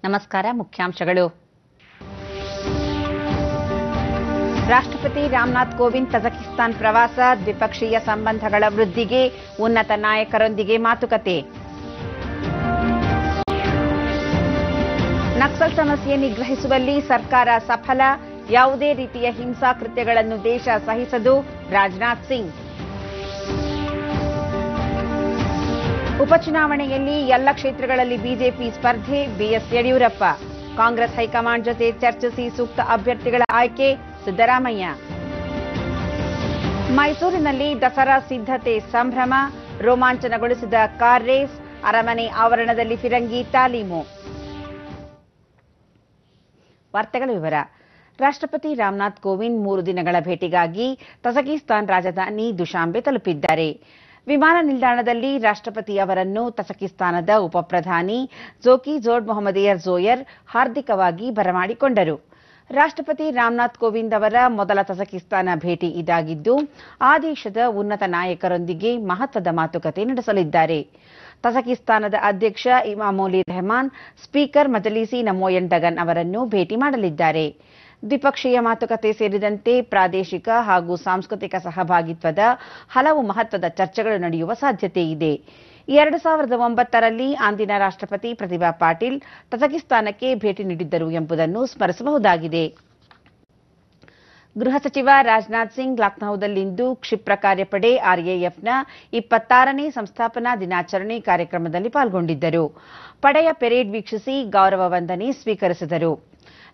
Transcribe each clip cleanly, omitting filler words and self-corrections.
ನಮಸ್ಕಾರ. ಮುಖ್ಯಾಂಶಗಳು. ರಾಷ್ಟ್ರಪತಿ ರಾಮನಾಥ್ ಕೋವಿಂದ್ ತಜಕಿಸ್ತಾನ್ ಪ್ರವಾಸ, ದ್ವಿಪಕ್ಷೀಯ ಸಂಬಂಧಗಳ ವೃದ್ಧಿಗೆ ಉನ್ನತ ನಾಯಕರೊಂದಿಗೆ ಮಾತುಕತೆ. ನಕ್ಸಲ್ ಸಮಸ್ಯೆ ನಿಗ್ರಹಿಸುವಲ್ಲಿ ಸರ್ಕಾರ ಸಫಲ, ಯಾವುದೇ ರೀತಿಯ ಹಿಂಸಾಕೃತ್ಯಗಳನ್ನು ದೇಶ ಸಹಿಸದು, ರಾಜನಾಥ್ ಸಿಂಗ್. ಉಪಚುನಾವಣೆಯಲ್ಲಿ ಎಲ್ಲ ಕ್ಷೇತ್ರಗಳಲ್ಲಿ ಬಿಜೆಪಿ ಸ್ಪರ್ಧೆ, ಬಿಎಸ್ ಯಡಿಯೂರಪ್ಪ. ಕಾಂಗ್ರೆಸ್ ಹೈಕಮಾಂಡ್ ಜೊತೆ ಚರ್ಚಿಸಿ ಸೂಕ್ತ ಅಭ್ಯರ್ಥಿಗಳ ಆಯ್ಕೆ, ಸಿದ್ದರಾಮಯ್ಯ. ಮೈಸೂರಿನಲ್ಲಿ ದಸರಾ ಸಿದ್ಧತೆ ಸಂಭ್ರಮ, ರೋಮಾಂಚನಗೊಳಿಸಿದ ಕಾರ್ ರೇಸ್, ಅರಮನೆ ಆವರಣದಲ್ಲಿ ಫಿರಂಗಿ ತಾಲೀಮು. ವಾರ್ತೆಗಳ ವಿವರ. ರಾಷ್ಟ್ರಪತಿ ರಾಮನಾಥ್ ಕೋವಿಂದ್ 3 ದಿನಗಳ ಭೇಟಿಗಾಗಿ ತಜಕಿಸ್ತಾನ್ ರಾಜಧಾನಿ ದುಶಾಂಬೆ ತಲುಪಿದ್ದಾರೆ. ವಿಮಾನ ನಿಲ್ದಾಣದಲ್ಲಿ ರಾಷ್ಟ್ರಪತಿ ಅವರನ್ನು ತಜಕಿಸ್ತಾನದ ಉಪಪ್ರಧಾನಿ ಝೋಕಿಝೋಡ್ ಮೊಹಮ್ಮದಿಯರ್ ಝೋಯರ್ ಹಾರ್ದಿಕವಾಗಿ ಬರಮಾಡಿಕೊಂಡರು. ರಾಷ್ಟ್ರಪತಿ ರಾಮನಾಥ್ ಕೋವಿಂದ್ ಅವರ ಮೊದಲ ತಜಕಿಸ್ತಾನ ಭೇಟಿ ಇದಾಗಿದ್ದು, ಆ ದೇಶದ ಉನ್ನತ ನಾಯಕರೊಂದಿಗೆ ಮಹತ್ವದ ಮಾತುಕತೆ ನಡೆಸಲಿದ್ದಾರೆ. ತಜಕಿಸ್ತಾನದ ಅಧ್ಯಕ್ಷ ಇಮಾಮೋಲಿ ರೆಹಮಾನ್, ಸ್ಪೀಕರ್ ಮಜಲಿಸಿ ನಮೋಯನ್ ಅವರನ್ನು ಭೇಟಿ ಮಾಡಲಿದ್ದಾರೆ. ದ್ವಿಪಕ್ಷೀಯ ಮಾತುಕತೆ ಸೇರಿದಂತೆ ಪ್ರಾದೇಶಿಕ ಹಾಗೂ ಸಾಂಸ್ಕೃತಿಕ ಸಹಭಾಗಿತ್ವದ ಹಲವು ಮಹತ್ವದ ಚರ್ಚೆಗಳು ನಡೆಯುವ ಸಾಧ್ಯತೆ ಇದೆ. 2009ರಲ್ಲಿ ಅಂದಿನ ರಾಷ್ಟ್ರಪತಿ ಪ್ರತಿಭಾ ಪಾಟೀಲ್ ತಜಕಿಸ್ತಾನಕ್ಕೆ ಭೇಟಿ ನೀಡಿದ್ದರು ಎಂಬುದನ್ನು ಸ್ಮರಿಸಬಹುದಾಗಿದೆ. ಗೃಹ ಸಚಿವ ರಾಜನಾಥ್ ಸಿಂಗ್ ಲಖನೌದಲ್ಲಿಂದು ಕ್ಷಿಪ್ರ ಕಾರ್ಯಪಡೆ ಆರ್ಎಎಫ್ನ 26ನೇ ಸಂಸ್ಥಾಪನಾ ದಿನಾಚರಣೆ ಕಾರ್ಯಕ್ರಮದಲ್ಲಿ ಪಾಲ್ಗೊಂಡಿದ್ದರು. ಪಡೆಯ ಪೆರೇಡ್ ವೀಕ್ಷಿಸಿ ಗೌರವ ವಂದನೆ ಸ್ವೀಕರಿಸಿದರು.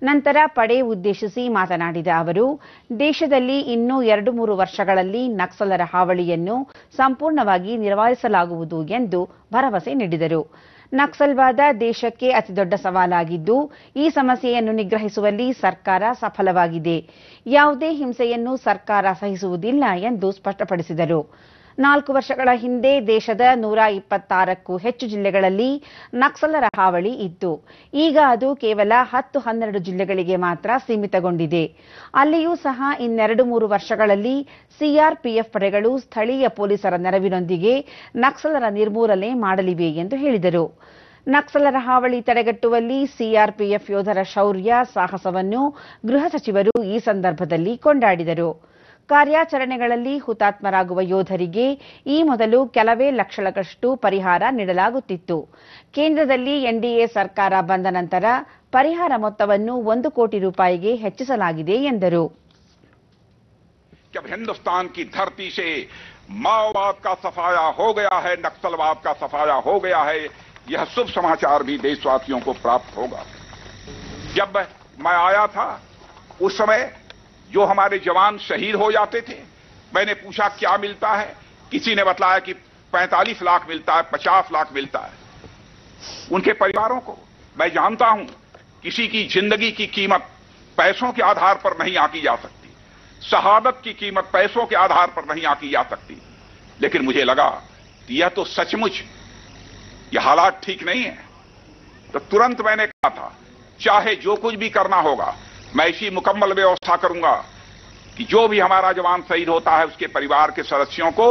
ನಂತರ ಪಡೆ ಉದ್ದೇಶಿಸಿ ಮಾತನಾಡಿದ ಅವರು, ದೇಶದಲ್ಲಿ ಇನ್ನೂ 2-3 ವರ್ಷಗಳಲ್ಲಿ ನಕ್ಸಲರ ಹಾವಳಿಯನ್ನು ಸಂಪೂರ್ಣವಾಗಿ ನಿವಾರಿಸಲಾಗುವುದು ಎಂದು ಭರವಸೆ ನೀಡಿದರು. ನಕ್ಸಲ್ವಾದ ದೇಶಕ್ಕೆ ಅತಿದೊಡ್ಡ ಸವಾಲಾಗಿದ್ದು, ಈ ಸಮಸ್ಯೆಯನ್ನು ನಿಗ್ರಹಿಸುವಲ್ಲಿ ಸರ್ಕಾರ ಸಫಲವಾಗಿದೆ. ಯಾವುದೇ ಹಿಂಸೆಯನ್ನು ಸರ್ಕಾರ ಸಹಿಸುವುದಿಲ್ಲ ಎಂದು ಸ್ಪಷ್ಟಪಡಿಸಿದರು. 4 ವರ್ಷಗಳ ಹಿಂದೆ ದೇಶದ 126ಕ್ಕೂ ಹೆಚ್ಚು ಜಿಲ್ಲೆಗಳಲ್ಲಿ ನಕ್ಸಲರ ಹಾವಳಿ ಇತ್ತು. ಈಗ ಅದು ಕೇವಲ 10-12 ಜಿಲ್ಲೆಗಳಿಗೆ ಮಾತ್ರ ಸೀಮಿತಗೊಂಡಿದೆ. ಅಲ್ಲಿಯೂ ಸಹ ಇನ್ನೆರಡು-ಮೂರು ವರ್ಷಗಳಲ್ಲಿ ಸಿಆರ್ಪಿಎಫ್ ಪಡೆಗಳು ಸ್ಥಳೀಯ ಪೊಲೀಸರ ನೆರವಿನೊಂದಿಗೆ ನಕ್ಸಲರ ನಿರ್ಮೂಲನೆ ಮಾಡಲಿವೆ ಎಂದು ಹೇಳಿದರು. ನಕ್ಸಲರ ಹಾವಳಿ ತಡೆಗಟ್ಟುವಲ್ಲಿ ಸಿಆರ್ಪಿಎಫ್ ಯೋಧರ ಶೌರ್ಯ, ಸಾಹಸವನ್ನು ಗೃಹ ಸಚಿವರು ಈ ಸಂದರ್ಭದಲ್ಲಿ ಕೊಂಡಾಡಿದರು. ಕಾರ್ಯಾಚರಣೆಗಳಲ್ಲಿ ಹುತಾತ್ಮರಾಗುವ ಯೋಧರಿಗೆ ಈ ಮೊದಲು ಕೆಲವೇ ಲಕ್ಷಗಳಷ್ಟು ಪರಿಹಾರ ನೀಡಲಾಗುತ್ತಿತ್ತು. ಕೇಂದ್ರದಲ್ಲಿ ಎನ್ಡಿಎ ಸರ್ಕಾರ ಬಂದ ನಂತರ ಪರಿಹಾರ ಮೊತ್ತವನ್ನು 1 ಕೋಟಿ ರೂಪಾಯಿಗೆ ಹೆಚ್ಚಿಸಲಾಗಿದೆ ಎಂದರು. जब हिंदुस्तान की धरती से माओवाद का सफाया हो गया है, नक्सलवाद का सफाया हो गया है, यह शुभ समाचार भी देशवासियों को प्राप्त होगा। जब मैं आया था उस समय जो हमारे जवान शहीद हो जाते थे, मैंने पूछा क्या मिलता है, किसी ने बताया कि 45 लाख मिलता है, 50 लाख मिलता है। उनके परिवारों को मैं जानता हूं, किसी की जिंदगी की कीमत पैसों के आधार पर नहीं आंकी जा सकती, शहादत की कीमत पैसों के आधार पर नहीं आंकी जा सकती। लेकिन मुझे लगा कि यह तो सचमुच यह हालात ठीक नहीं है, तो तुरंत मैंने कहा था चाहे जो कुछ भी करना होगा मैं इसी मुकम्मल व्यवस्था करूंगा कि जो भी हमारा जवान शहीद होता है उसके परिवार के सदस्यों को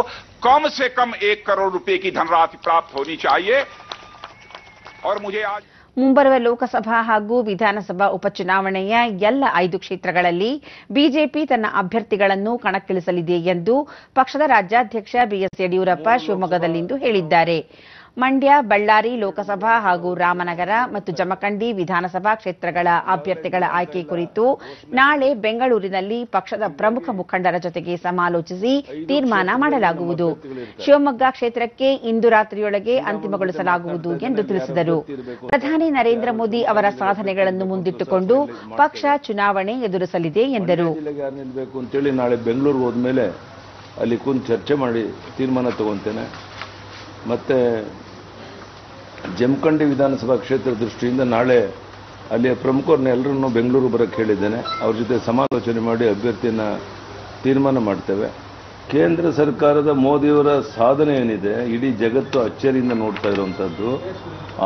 कम से कम 1 करोड़ रुपए की धनराशि प्राप्त होनी चाहिए। और मुझे आज ಮುಂಬರುವ ಲೋಕಸಭಾ ಹಾಗೂ ವಿಧಾನಸಭಾ ಉಪಚುನಾವಣೆಯ ಎಲ್ಲ 5 ಕ್ಷೇತ್ರಗಳಲ್ಲಿ ಬಿಜೆಪಿ ತನ್ನ ಅಭ್ಯರ್ಥಿಗಳನ್ನು ಕಣಕ್ಕಿಳಿಸಲಿದೆ ಎಂದು ಪಕ್ಷದ ರಾಜ್ಯಾಧ್ಯಕ್ಷ ಬಿಎಸ್ ಯಡಿಯೂರಪ್ಪ ಶಿವಮೊಗ್ಗದಲ್ಲಿಂದು ಹೇಳಿದ್ದಾರೆ. ಮಂಡ್ಯ, ಬಳ್ಳಾರಿ ಲೋಕಸಭಾ ಹಾಗೂ ರಾಮನಗರ ಮತ್ತು ಜಮಖಂಡಿ ವಿಧಾನಸಭಾ ಕ್ಷೇತ್ರಗಳ ಅಭ್ಯರ್ಥಿಗಳ ಆಯ್ಕೆ ಕುರಿತು ನಾಳೆ ಬೆಂಗಳೂರಿನಲ್ಲಿ ಪಕ್ಷದ ಪ್ರಮುಖ ಮುಖಂಡರ ಜೊತೆಗೆ ಸಮಾಲೋಚಿಸಿ ತೀರ್ಮಾನ ಮಾಡಲಾಗುವುದು. ಶಿವಮೊಗ್ಗ ಕ್ಷೇತ್ರಕ್ಕೆ ಇಂದು ರಾತ್ರಿಯೊಳಗೆ ಅಂತಿಮಗೊಳಿಸಲಾಗುವುದು ಎಂದು ತಿಳಿಸಿದರು. ಪ್ರಧಾನಿ ನರೇಂದ್ರ ಮೋದಿ ಅವರ ಸಾಧನೆಗಳನ್ನು ಮುಂದಿಟ್ಟುಕೊಂಡು ಪಕ್ಷ ಚುನಾವಣೆ ಎದುರಿಸಲಿದೆ ಎಂದರು. ನಾಳೆ ಬೆಂಗಳೂರಿಗೆ ಹೋದ್ಮೇಲೆ ಅಲ್ಲಿ ಕುಂತು ಚರ್ಚೆ ಮಾಡಿ ತೀರ್ಮಾನ ತಗೊಂತೇನೆ. ಮತ್ತೆ ಜಮಖಂಡಿ ವಿಧಾನಸಭಾ ಕ್ಷೇತ್ರ ದೃಷ್ಟಿಯಿಂದ ನಾಳೆ ಅಲ್ಲಿಯ ಪ್ರಮುಖರನ್ನ ಎಲ್ಲರನ್ನೂ ಬೆಂಗಳೂರು ಬರಕ್ಕೆ ಹೇಳಿದ್ದೇನೆ. ಅವ್ರ ಜೊತೆ ಸಮಾಲೋಚನೆ ಮಾಡಿ ಅಭ್ಯರ್ಥಿಯನ್ನ ತೀರ್ಮಾನ ಮಾಡ್ತೇವೆ. ಕೇಂದ್ರ ಸರ್ಕಾರದ ಮೋದಿಯವರ ಸಾಧನೆ ಏನಿದೆ ಇಡೀ ಜಗತ್ತು ಅಚ್ಚರಿಯಿಂದ ನೋಡ್ತಾ ಇರುವಂತದ್ದು.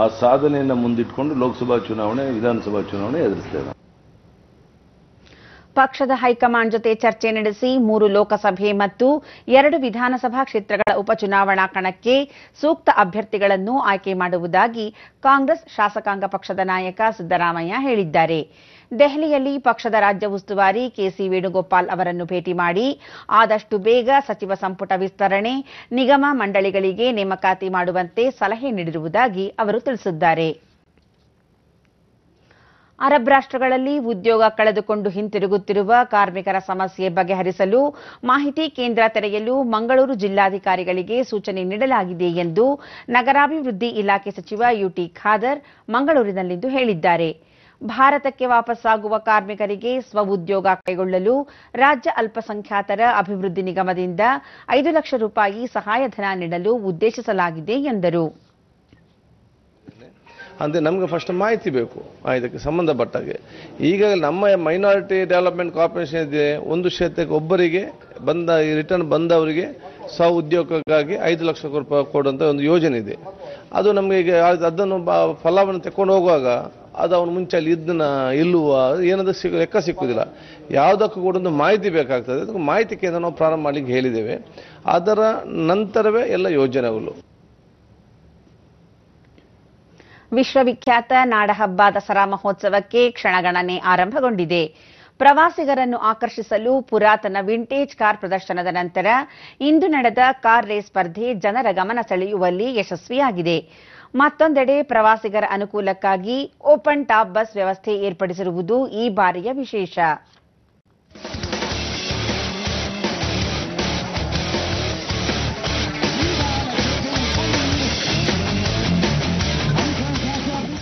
ಆ ಸಾಧನೆಯನ್ನು ಮುಂದಿಟ್ಕೊಂಡು ಲೋಕಸಭಾ ಚುನಾವಣೆ, ವಿಧಾನಸಭಾ ಚುನಾವಣೆ ಎದುರಿಸ್ತೇವೆ. ಪಕ್ಷದ ಹೈಕಮಾಂಡ್ ಜೊತೆ ಚರ್ಚೆ ನಡೆಸಿ 3 ಲೋಕಸಭೆ ಮತ್ತು 2 ವಿಧಾನಸಭಾ ಕ್ಷೇತ್ರಗಳ ಉಪಚುನಾವಣಾ ಕಣಕ್ಕೆ ಸೂಕ್ತ ಅಭ್ಯರ್ಥಿಗಳನ್ನು ಆಯ್ಕೆ ಮಾಡುವುದಾಗಿ ಕಾಂಗ್ರೆಸ್ ಶಾಸಕಾಂಗ ಪಕ್ಷದ ನಾಯಕ ಸಿದ್ದರಾಮಯ್ಯ ಹೇಳಿದ್ದಾರೆ. ದೆಹಲಿಯಲ್ಲಿ ಪಕ್ಷದ ರಾಜ್ಯ ಉಸ್ತುವಾರಿ ಕೆಸಿ ವೇಣುಗೋಪಾಲ್ ಅವರನ್ನು ಭೇಟಿ ಮಾಡಿ ಆದಷ್ಟು ಬೇಗ ಸಚಿವ ಸಂಪುಟ ವಿಸ್ತರಣೆ, ನಿಗಮ ಮಂಡಳಿಗಳಿಗೆ ನೇಮಕಾತಿ ಮಾಡುವಂತೆ ಸಲಹೆ ನೀಡಿರುವುದಾಗಿ ಅವರು ತಿಳಿಸಿದ್ದಾರೆ. ಅರಬ್ ರಾಷ್ಟ್ರಗಳಲ್ಲಿ ಉದ್ಯೋಗ ಕಳೆದುಕೊಂಡು ಹಿಂತಿರುಗುತ್ತಿರುವ ಕಾರ್ಮಿಕರ ಸಮಸ್ಯೆ ಬಗೆಹರಿಸಲು ಮಾಹಿತಿ ಕೇಂದ್ರ ತೆರೆಯಲು ಮಂಗಳೂರು ಜಿಲ್ಲಾಧಿಕಾರಿಗಳಿಗೆ ಸೂಚನೆ ನೀಡಲಾಗಿದೆ ಎಂದು ನಗರಾಭಿವೃದ್ಧಿ ಇಲಾಖೆ ಸಚಿವ ಯುಟಿ ಖಾದರ್ ಮಂಗಳೂರಿನಲ್ಲಿಂದು ಹೇಳಿದ್ದಾರೆ. ಭಾರತಕ್ಕೆ ವಾಪಸ್ಸಾಗುವ ಕಾರ್ಮಿಕರಿಗೆ ಸ್ವಉದ್ಯೋಗ ಕೈಗೊಳ್ಳಲು ರಾಜ್ಯ ಅಲ್ಪಸಂಖ್ಯಾತರ ಅಭಿವೃದ್ಧಿ ನಿಗಮದಿಂದ 5 ಲಕ್ಷ ರೂಪಾಯಿ ಸಹಾಯಧನ ನೀಡಲು ಉದ್ದೇಶಿಸಲಾಗಿದೆ ಎಂದರು. ಅಂದರೆ ನಮಗೆ ಫಸ್ಟ್ ಮಾಹಿತಿ ಬೇಕು ಇದಕ್ಕೆ ಸಂಬಂಧಪಟ್ಟಾಗೆ. ಈಗ ನಮ್ಮ ಮೈನಾರಿಟಿ ಡೆವಲಪ್ಮೆಂಟ್ ಕಾರ್ಪೊರೇಷನ್ ಇದೆ, ಒಂದು ಕ್ಷೇತ್ರಕ್ಕೆ ಒಬ್ಬರಿಗೆ ರಿಟರ್ನ್ ಬಂದವರಿಗೆ ಸ್ವ ಉದ್ಯೋಗಕ್ಕಾಗಿ 5 ಲಕ್ಷ ರೂಪಾಯಿ ಕೊಡುವಂಥ ಒಂದು ಯೋಜನೆ ಇದೆ. ಅದು ನಮಗೆ ಈಗ ಅದನ್ನು ಫಲವನ್ನು ತಗೊಂಡು ಹೋಗುವಾಗ ಅದು ಅವನು ಮುಂಚೆ ಅಲ್ಲಿ ಇದನ್ನ ಇಲ್ಲುವ ಏನಾದರೂ ಲೆಕ್ಕ ಸಿಕ್ಕುವುದಿಲ್ಲ. ಯಾವುದಕ್ಕೂ ಕೂಡ ಒಂದು ಮಾಹಿತಿ ಬೇಕಾಗ್ತದೆ. ಅದಕ್ಕೆ ಮಾಹಿತಿ ಕೇಂದ್ರ ನಾವು ಪ್ರಾರಂಭ ಮಾಡಲಿಕ್ಕೆ ಹೇಳಿದ್ದೇವೆ. ಅದರ ನಂತರವೇ ಎಲ್ಲ ಯೋಜನೆಗಳು. ವಿಶ್ವವಿಖ್ಯಾತ ನಾಡಹಬ್ಬ ದಸರಾ ಮಹೋತ್ಸವಕ್ಕೆ ಕ್ಷಣಗಣನೆ ಆರಂಭಗೊಂಡಿದೆ. ಪ್ರವಾಸಿಗರನ್ನು ಆಕರ್ಷಿಸಲು ಪುರಾತನ ವಿಂಟೇಜ್ ಕಾರ್ ಪ್ರದರ್ಶನದ ನಂತರ ಇಂದು ನಡೆದ ಕಾರ್ ರೇಸ್ ಸ್ಪರ್ಧೆ ಜನರ ಗಮನ ಸೆಳೆಯುವಲ್ಲಿ ಯಶಸ್ವಿಯಾಗಿದೆ. ಮತ್ತೊಂದೆಡೆ ಪ್ರವಾಸಿಗರ ಅನುಕೂಲಕ್ಕಾಗಿ ಓಪನ್ ಟಾಪ್ ಬಸ್ ವ್ಯವಸ್ಥೆ ಏರ್ಪಡಿಸಿರುವುದು ಈ ಬಾರಿಯ ವಿಶೇಷ.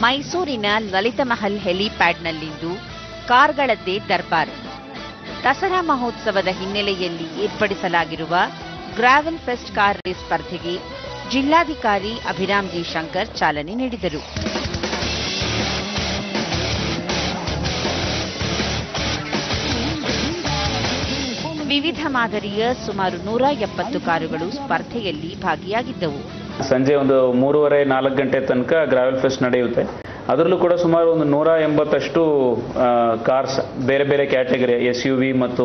ಮೈಸೂರಿನ ಲಲಿತ ಮಹಲ್ ಹೆಲಿಪ್ಯಾಡ್ನಲ್ಲಿಂದು ಕಾರ್ಗಳದ್ದೇ ದರ್ಬಾರ್. ದಸರಾ ಮಹೋತ್ಸವದ ಹಿನ್ನೆಲೆಯಲ್ಲಿ ಏರ್ಪಡಿಸಲಾಗಿರುವ ಗ್ರಾವೆಲ್ ಫೆಸ್ಟ್ ಕಾರ್ ರೇಸ್ ಸ್ಪರ್ಧೆಗೆ ಜಿಲ್ಲಾಧಿಕಾರಿ ಅಭಿರಾಮ್ ಜಿ ಶಂಕರ್ ಚಾಲನೆ ನೀಡಿದರು. ವಿವಿಧ ಮಾದರಿಯ ಸುಮಾರು 170 ಕಾರುಗಳು ಸ್ಪರ್ಧೆಯಲ್ಲಿ ಭಾಗಿಯಾಗಿದ್ದವು. ಸಂಜೆ ಒಂದು 3:30-4 ಗಂಟೆ ತನಕ ಗ್ರಾವೆಲ್ ಫೆಸ್ಟ್ ನಡೆಯುತ್ತೆ. ಅದರಲ್ಲೂ ಕೂಡ ಸುಮಾರು ಒಂದು 180 ಕಾರ್ಸ್, ಬೇರೆ ಬೇರೆ ಕ್ಯಾಟಗರಿ, SUV ಮತ್ತು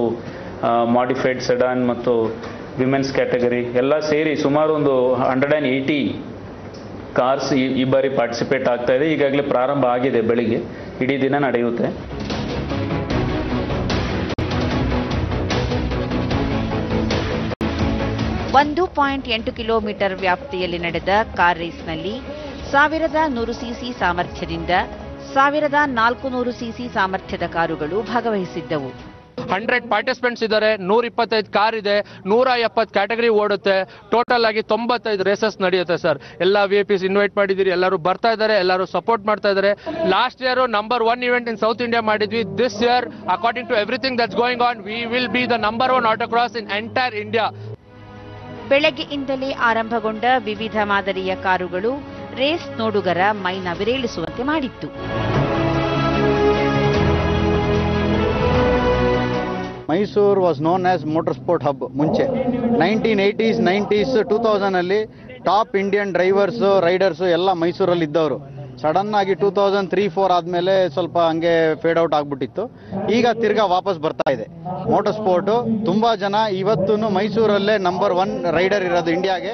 ಮಾಡಿಫೈಡ್ ಸೆಡಾನ್ ಮತ್ತು ವಿಮೆನ್ಸ್ ಕ್ಯಾಟಗರಿ ಎಲ್ಲ ಸೇರಿ ಸುಮಾರು ಒಂದು 180 ಕಾರ್ಸ್ ಈ ಬಾರಿ ಪಾರ್ಟಿಸಿಪೇಟ್ ಆಗ್ತಾ ಇದೆ. ಈಗಾಗಲೇ ಪ್ರಾರಂಭ ಆಗಿದೆ, ಬೆಳಿಗ್ಗೆ ಇಡೀ ದಿನ ನಡೆಯುತ್ತೆ. .8 ಕಿಲೋಮೀಟರ್ ವ್ಯಾಪ್ತಿಯಲ್ಲಿ ನಡೆದ ಕಾರ್ ರೇಸ್ನಲ್ಲಿ 1100 ಸಿಸಿ ಸಾಮರ್ಥ್ಯದಿಂದ 1400 ಸಿಸಿ ಸಾಮರ್ಥ್ಯದ ಕಾರುಗಳು ಭಾಗವಹಿಸಿದ್ದವು. 100 ಪಾರ್ಟಿಸಿಪೆಂಟ್ಸ್ ಇದ್ದಾರೆ, 125 ಕಾರ್ ಇದೆ, 170 ಕ್ಯಾಟಗರಿ ಓಡುತ್ತೆ. ಟೋಟಲ್ ಆಗಿ 95 ರೇಸಸ್ ನಡೆಯುತ್ತೆ ಸರ್. ಎಲ್ಲ VIPs ಇನ್ವೈಟ್ ಮಾಡಿದ್ದೀರಿ, ಎಲ್ಲರೂ ಬರ್ತಾ ಇದ್ದಾರೆ, ಎಲ್ಲರೂ ಸಪೋರ್ಟ್ ಮಾಡ್ತಾ ಇದ್ದಾರೆ. Last year number 1 event in South India ಮಾಡಿದ್ವಿ. This year according to everything that's going on, we will be the number 1 autocross in entire India. ಬೆಳಗ್ಗೆಯಿಂದಲೇ ಆರಂಭಗೊಂಡ ವಿವಿಧ ಮಾದರಿಯ ಕಾರುಗಳು ರೇಸ್ ನೋಡುಗರ ಮೈ ನವಿರೇಳಿಸುವಂತೆ ಮಾಡಿತ್ತು. Mysuru was known as motor sport hub. ಮುಂಚೆ 1980s 90s 2000 ಅಲ್ಲಿ top Indian drivers riders ಎಲ್ಲ ಮೈಸೂರಲ್ಲಿ ಇದ್ದವರು. ಸಡನ್ ಆಗಿ 2003-4 ಆದಮೇಲೆ ಸ್ವಲ್ಪ ಹಂಗೆ ಫೇಡ್ ಔಟ್ ಆಗ್ಬಿಟ್ಟಿತ್ತು. ಈಗ ತಿರ್ಗಾ ವಾಪಸ್ ಬರ್ತಾ ಇದೆ ಮೋಟರ್ ಸ್ಪೋರ್ಟು. ತುಂಬಾ ಜನ ಇವತ್ತೂ ಮೈಸೂರಲ್ಲೇ ನಂಬರ್ 1 ರೈಡರ್ ಇರೋದು ಇಂಡಿಯಾಗೆ.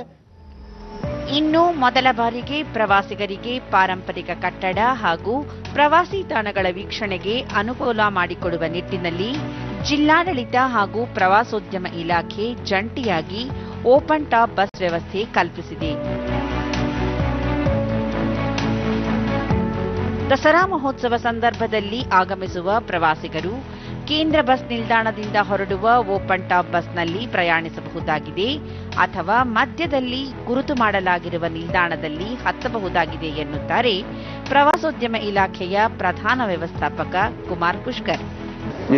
ಇನ್ನು ಮೊದಲ ಬಾರಿಗೆ ಪ್ರವಾಸಿಗರಿಗೆ ಪಾರಂಪರಿಕ ಕಟ್ಟಡ ಹಾಗೂ ಪ್ರವಾಸಿ ತಾಣಗಳ ವೀಕ್ಷಣೆಗೆ ಅನುಕೂಲ ಮಾಡಿಕೊಡುವ ನಿಟ್ಟಿನಲ್ಲಿ ಜಿಲ್ಲಾಡಳಿತ ಹಾಗೂ ಪ್ರವಾಸೋದ್ಯಮ ಇಲಾಖೆ ಜಂಟಿಯಾಗಿ ಓಪನ್ ಟಾಪ್ ಬಸ್ ವ್ಯವಸ್ಥೆ ಕಲ್ಪಿಸಿದೆ. ದಸರಾ ಮಹೋತ್ಸವ ಸಂದರ್ಭದಲ್ಲಿ ಆಗಮಿಸುವ ಪ್ರವಾಸಿಗರು ಕೇಂದ್ರ ಬಸ್ ನಿಲ್ದಾಣದಿಂದ ಹೊರಡುವ ಓಪನ್ ಟಾಪ್ ಬಸ್ನಲ್ಲಿ ಪ್ರಯಾಣಿಸಬಹುದಾಗಿದೆ ಅಥವಾ ಮಧ್ಯದಲ್ಲಿ ಗುರುತು ಮಾಡಲಾಗಿರುವ ನಿಲ್ದಾಣದಲ್ಲಿ ಹತ್ತಬಹುದಾಗಿದೆ ಎನ್ನುತ್ತಾರೆ ಪ್ರವಾಸೋದ್ಯಮ ಇಲಾಖೆಯ ಪ್ರಧಾನ ವ್ಯವಸ್ಥಾಪಕ ಕುಮಾರ್ ಪುಷ್ಕರ್.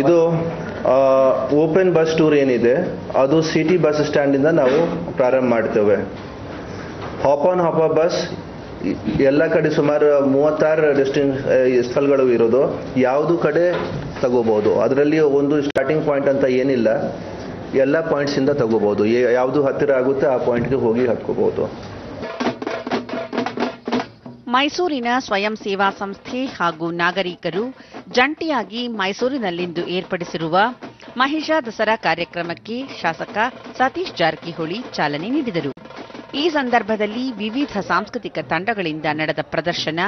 ಇದು ಓಪನ್ ಬಸ್ ಟೂರ್ ಏನಿದೆ ಅದು ಸಿಟಿ ಬಸ್ ಸ್ಟ್ಯಾಂಡಿಂದ ನಾವು ಪ್ರಾರಂಭ ಮಾಡ್ತೇವೆ. ಹಾಪ್ ಆನ್ ಹಾಪ್ ಆಫ್ ಬಸ್ ಎಲ್ಲ ಕಡೆ ಸುಮಾರು 36 ಸ್ಥಳಗಳು ಇರೋದು, ಯಾವುದು ಕಡೆ ತಗೋಬಹುದು. ಅದರಲ್ಲಿ ಒಂದು ಸ್ಟಾರ್ಟಿಂಗ್ ಪಾಯಿಂಟ್ ಅಂತ ಏನಿಲ್ಲ, ಎಲ್ಲ ಪಾಯಿಂಟ್ಸ್ ಇಂದ ತಗೋಬಹುದು. ಯಾವುದು ಹತ್ತಿರ ಆಗುತ್ತೆ ಆ ಪಾಯಿಂಟ್ಗೆ ಹೋಗಿ ಹತ್ಕೋಬಹುದು. ಮೈಸೂರಿನ ಸ್ವಯಂ ಸೇವಾ ಸಂಸ್ಥೆ ಹಾಗೂ ನಾಗರಿಕರು ಜಂಟಿಯಾಗಿ ಮೈಸೂರಿನಲ್ಲಿಂದು ಏರ್ಪಡಿಸಿರುವ ಮಹಿಷಾ ದಸರಾ ಕಾರ್ಯಕ್ರಮಕ್ಕೆ ಶಾಸಕ ಸತೀಶ್ ಜಾರಕಿಹೊಳಿ ಚಾಲನೆ ನೀಡಿದರು. ಈ ಸಂದರ್ಭದಲ್ಲಿ ವಿವಿಧ ಸಾಂಸ್ಕೃತಿಕ ತಂಡಗಳಿಂದ ನಡೆದ ಪ್ರದರ್ಶನ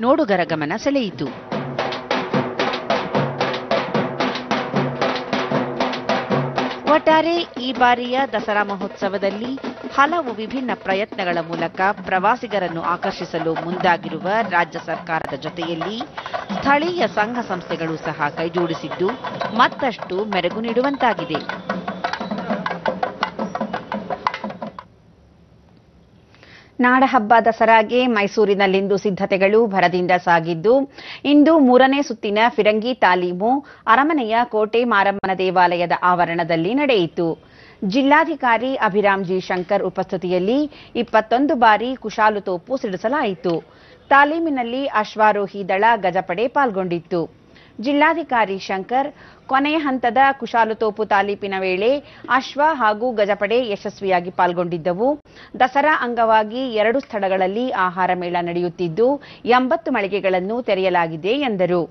ನೋಡುಗರ ಗಮನ ಸೆಳೆಯಿತು. ಒಟ್ಟಾರೆ ಈ ಬಾರಿಯ ದಸರಾ ಮಹೋತ್ಸವದಲ್ಲಿ ಹಲವು ವಿಭಿನ್ನ ಪ್ರಯತ್ನಗಳ ಮೂಲಕ ಪ್ರವಾಸಿಗರನ್ನು ಆಕರ್ಷಿಸಲು ಮುಂದಾಗಿರುವ ರಾಜ್ಯ ಸರ್ಕಾರದ ಜೊತೆಯಲ್ಲಿ ಸ್ಥಳೀಯ ಸಂಘ ಸಂಸ್ಥೆಗಳು ಸಹ ಕೈಜೋಡಿಸಿದ್ದು ಮತ್ತಷ್ಟು ಮೆರುಗು ನೀಡುವಂತಾಗಿದೆ. ನಾಡಹಬ್ಬ ದಸರಾಗೆ ಮೈಸೂರಿನಲ್ಲಿಂದು ಸಿದ್ಧತೆಗಳು ಭರದಿಂದ ಸಾಗಿದ್ದು, ಇಂದು 3ನೇ ಸುತ್ತಿನ ಫಿರಂಗಿ ತಾಲೀಮು ಅರಮನೆಯ ಕೋಟೆ ಮಾರಮ್ಮನ ದೇವಾಲಯದ ಆವರಣದಲ್ಲಿ ನಡೆಯಿತು. ಜಿಲ್ಲಾಧಿಕಾರಿ ಅಭಿರಾಮ್ ಜಿ ಶಂಕರ್ ಉಪಸ್ಥಿತಿಯಲ್ಲಿ 21 ಬಾರಿ ಕುಶಾಲು ತೋಪು ಸಿಡಿಸಲಾಯಿತು. ತಾಲೀಮಿನಲ್ಲಿ ಅಶ್ವಾರೋಹಿ ದಳ ಗಜಪಡೆ ಪಾಲ್ಗೊಂಡಿತ್ತು. ಜಿಲ್ಲಾಧಿಕಾರಿ ಶಂಕರ್ ಕೊನೆಯ ಹಂತದ ಕುಶಾಲು ತೋಪು ತಾಲೀಪಿನ ವೇಳೆ ಅಶ್ವ ಹಾಗೂ ಗಜಪಡೆ ಯಶಸ್ವಿಯಾಗಿ ಪಾಲ್ಗೊಂಡಿದ್ದವು. ದಸರಾ ಅಂಗವಾಗಿ 2 ಸ್ಥಳಗಳಲ್ಲಿ ಆಹಾರ ಮೇಳ ನಡೆಯುತ್ತಿದ್ದು 80 ಮಳಿಗೆಗಳನ್ನು ತೆರೆಯಲಾಗಿದೆ ಎಂದರು.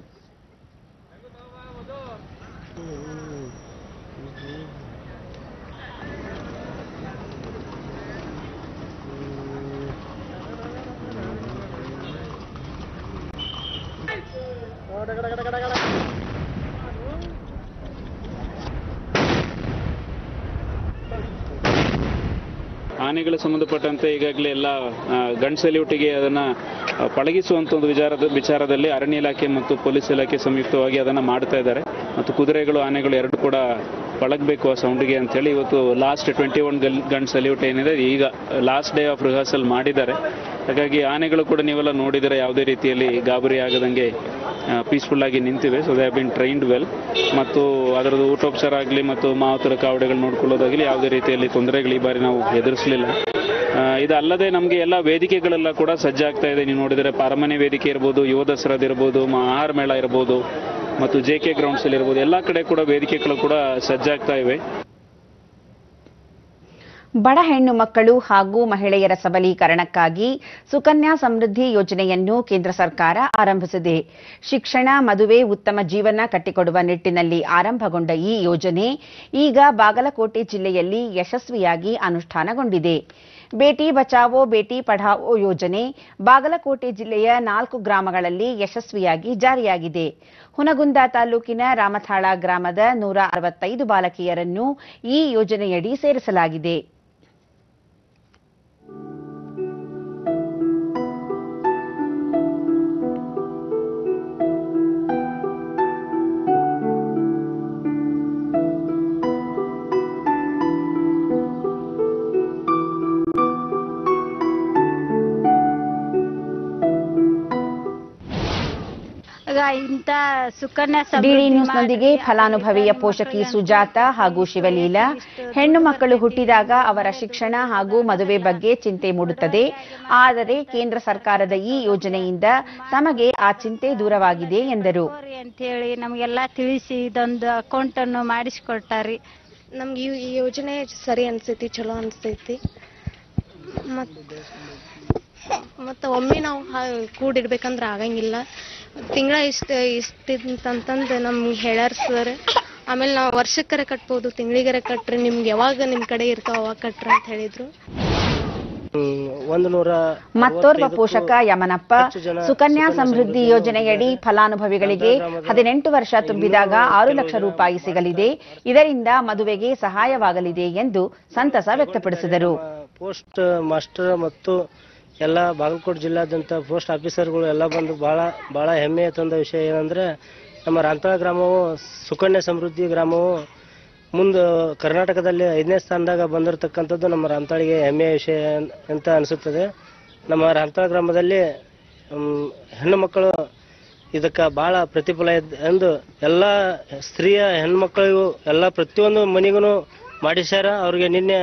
ಆನೆಗಳ ಸಂಬಂಧಪಟ್ಟಂತೆ ಈಗಾಗಲೇ ಎಲ್ಲ ಗನ್ ಸಲ್ಯೂಟಿಗೆ ಅದನ್ನ ಪಳಗಿಸುವಂತ ಒಂದು ವಿಚಾರದಲ್ಲಿ ಅರಣ್ಯ ಇಲಾಖೆ ಮತ್ತು ಪೊಲೀಸ್ ಇಲಾಖೆ ಸಂಯುಕ್ತವಾಗಿ ಅದನ್ನ ಮಾಡ್ತಾ ಇದ್ದಾರೆ. ಮತ್ತು ಕುದುರೆಗಳು ಆನೆಗಳು ಎರಡು ಕೂಡ ಪಳಗಬೇಕು ಆ ಸೌಂಡ್ಗೆ ಅಂತ ಹೇಳಿ ಇವತ್ತು ಲಾಸ್ಟ್ 21 ಗನ್ ಸಲ್ಯೂಟ್ ಏನಿದೆ ಈಗ ಲಾಸ್ಟ್ ಡೇ ಆಫ್ ರಿಹರ್ಸಲ್ ಮಾಡಿದ್ದಾರೆ. ಹಾಗಾಗಿ ಆನೆಗಳು ಕೂಡ ನೀವೆಲ್ಲ ನೋಡಿದರೆ ಯಾವುದೇ ರೀತಿಯಲ್ಲಿ ಗಾಬರಿ ಆಗದಂಗೆ ಪೀಸ್ಫುಲ್ ಆಗಿ ನಿಂತಿವೆ. So they have been trained well. ಮತ್ತು ಅದರದ್ದು ಊಟೋಪಚಾರ ಆಗಲಿ ಮತ್ತು ಮಾವುತರ ಕಾವಡೆಗಳು ನೋಡ್ಕೊಳ್ಳೋದಾಗಲಿ ಯಾವುದೇ ರೀತಿಯಲ್ಲಿ ತೊಂದರೆಗಳು ಈ ಬಾರಿ ನಾವು ಎದುರಿಸಲಿಲ್ಲ. ಇದಲ್ಲದೆ ನಮಗೆ ಎಲ್ಲ ವೇದಿಕೆಗಳೆಲ್ಲ ಕೂಡ ಸಜ್ಜಾಗ್ತಾ ಇದೆ. ನೀವು ನೋಡಿದರೆ ಅರಮನೆ ವೇದಿಕೆ ಇರ್ಬೋದು, ಯುವ ದಸರಾದ ಇರ್ಬೋದು, ಆಹಾರ ಮೇಳ ಇರ್ಬೋದು ಮತ್ತು JK ಗ್ರೌಂಡ್ಸ್ ಅಲ್ಲಿ ಇರ್ಬೋದು, ಎಲ್ಲ ಕಡೆ ಕೂಡ ವೇದಿಕೆಗಳು ಕೂಡ ಸಜ್ಜಾಗ್ತಾ ಇವೆ. ಬಡ ಹೆಣ್ಣು ಮಕ್ಕಳು ಹಾಗೂ ಮಹಿಳೆಯರ ಸಬಲೀಕರಣಕ್ಕಾಗಿ ಸುಕನ್ಯಾ ಸಮೃದ್ಧಿ ಯೋಜನೆಯನ್ನು ಕೇಂದ್ರ ಸರ್ಕಾರ ಆರಂಭಿಸಿದೆ. ಶಿಕ್ಷಣ, ಮದುವೆ, ಉತ್ತಮ ಜೀವನ ಕಟ್ಟಿಕೊಡುವ ನಿಟ್ಟಿನಲ್ಲಿ ಆರಂಭಗೊಂಡ ಈ ಯೋಜನೆ ಈಗ ಬಾಗಲಕೋಟೆ ಜಿಲ್ಲೆಯಲ್ಲಿ ಯಶಸ್ವಿಯಾಗಿ ಅನುಷ್ಠಾನಗೊಂಡಿದೆ. ಬೇಟಿ ಬಚಾವೋ ಬೇಟಿ ಪಢಾವೋ ಯೋಜನೆ ಬಾಗಲಕೋಟೆ ಜಿಲ್ಲೆಯ 4 ಗ್ರಾಮಗಳಲ್ಲಿ ಯಶಸ್ವಿಯಾಗಿ ಜಾರಿಯಾಗಿದೆ. ಹುನಗುಂದ ತಾಲೂಕಿನ ರಾಮಥಾಳ ಗ್ರಾಮದ 165 ಬಾಲಕಿಯರನ್ನು ಈ ಯೋಜನೆಯಡಿ ಸೇರಿಸಲಾಗಿದೆ. ಡಿಡಿ ನ್ಯೂಸ್ನೊಂದಿಗೆ ಫಲಾನುಭವಿಯ ಪೋಷಕಿ ಸುಜಾತ ಹಾಗೂ ಶಿವಲೀಲಾ, ಹೆಣ್ಣು ಮಕ್ಕಳು ಹುಟ್ಟಿದಾಗ ಅವರ ಶಿಕ್ಷಣ ಹಾಗೂ ಮದುವೆ ಬಗ್ಗೆ ಚಿಂತೆ ಮೂಡುತ್ತದೆ. ಆದರೆ ಕೇಂದ್ರ ಸರ್ಕಾರದ ಈ ಯೋಜನೆಯಿಂದ ತಮಗೆ ಆ ಚಿಂತೆ ದೂರವಾಗಿದೆ ಎಂದರು. ಅಂತೇಳಿ ನಮಗೆಲ್ಲ ತಿಳಿಸಿ ಇದೊಂದು ಅಕೌಂಟ್ ಅನ್ನು ಮಾಡಿಸಿಕೊಟ್ಟಾರಿ. ನಮ್ಗೆ ಈ ಯೋಜನೆ ಸರಿ ಅನ್ಸೈತಿ, ಚಲೋ ಅನ್ಸೈತಿ. ಮತ್ತು ಒಮ್ಮೆ ನಾವು ಕೂಡಿಡ್ಬೇಕಂದ್ರೆ ಆಗಂಗಿಲ್ಲ. ತಿಂಗಳ ಇಷ್ಟಂತಂದು ನಮ್ಗೆ ಹೇಳ್ಯಾರ ಸರ್. ಆಮೇಲೆ ನಾವು ವರ್ಷಕ್ಕರೆ ಕಟ್ಬೋದು, ತಿಂಗಳಿಗರೆ ಕಟ್ರಿ, ನಿಮ್ಗೆ ಯಾವಾಗ ನಿಮ್ಮ ಕಡೆ ಇರ್ತಾವ ಅವಾಗ ಕಟ್ರಿ ಅಂತ ಹೇಳಿದ್ರು. ಮತ್ತೋರ್ವ ಪೋಷಕ ಯಮನಪ್ಪ, ಸುಕನ್ಯಾ ಸಮೃದ್ಧಿ ಯೋಜನೆಯಡಿ ಫಲಾನುಭವಿಗಳಿಗೆ 18 ವರ್ಷ ತುಂಬಿದಾಗ 6 ಲಕ್ಷ ರೂಪಾಯಿ ಸಿಗಲಿದೆ. ಇದರಿಂದ ಮದುವೆಗೆ ಸಹಾಯವಾಗಲಿದೆ ಎಂದು ಸಂತಸ ವ್ಯಕ್ತಪಡಿಸಿದರು. ಪೋಸ್ಟ್ ಮಾಸ್ಟರ್ ಮತ್ತು ಎಲ್ಲ ಬಾಗಲಕೋಟೆ ಜಿಲ್ಲಾದ್ಯಂತ ಪೋಸ್ಟ್ ಆಫೀಸರ್ಗಳು ಎಲ್ಲ ಬಂದು ಭಾಳ ಹೆಮ್ಮೆಯ ತಂದ ವಿಷಯ ಏನಂದರೆ, ನಮ್ಮ ರಾಮತಾಳ ಗ್ರಾಮವು ಸುಕನ್ಯಾ ಸಮೃದ್ಧಿ ಗ್ರಾಮವು ಮುಂದೆ ಕರ್ನಾಟಕದಲ್ಲಿ 5ನೇ ಸ್ಥಾನದಾಗ ಬಂದಿರತಕ್ಕಂಥದ್ದು ನಮ್ಮ ರಾಮತಾಳಿಗೆ ಹೆಮ್ಮೆಯ ವಿಷಯ ಅಂತ ಅನಿಸುತ್ತದೆ. ನಮ್ಮ ರಾಮತಾಳ ಗ್ರಾಮದಲ್ಲಿ ಹೆಣ್ಣು ಮಕ್ಕಳು ಇದಕ್ಕೆ ಭಾಳ ಪ್ರತಿಫಲ ಎಂದು ಎಲ್ಲ ಸ್ತ್ರೀಯ ಹೆಣ್ಮಕ್ಕಳಿಗೂ ಎಲ್ಲ ಪ್ರತಿಯೊಂದು ಮನೆಗೂ ಮಾಡಿಸ್ಯಾರ. ಅವ್ರಿಗೆ ನಿನ್ನೆ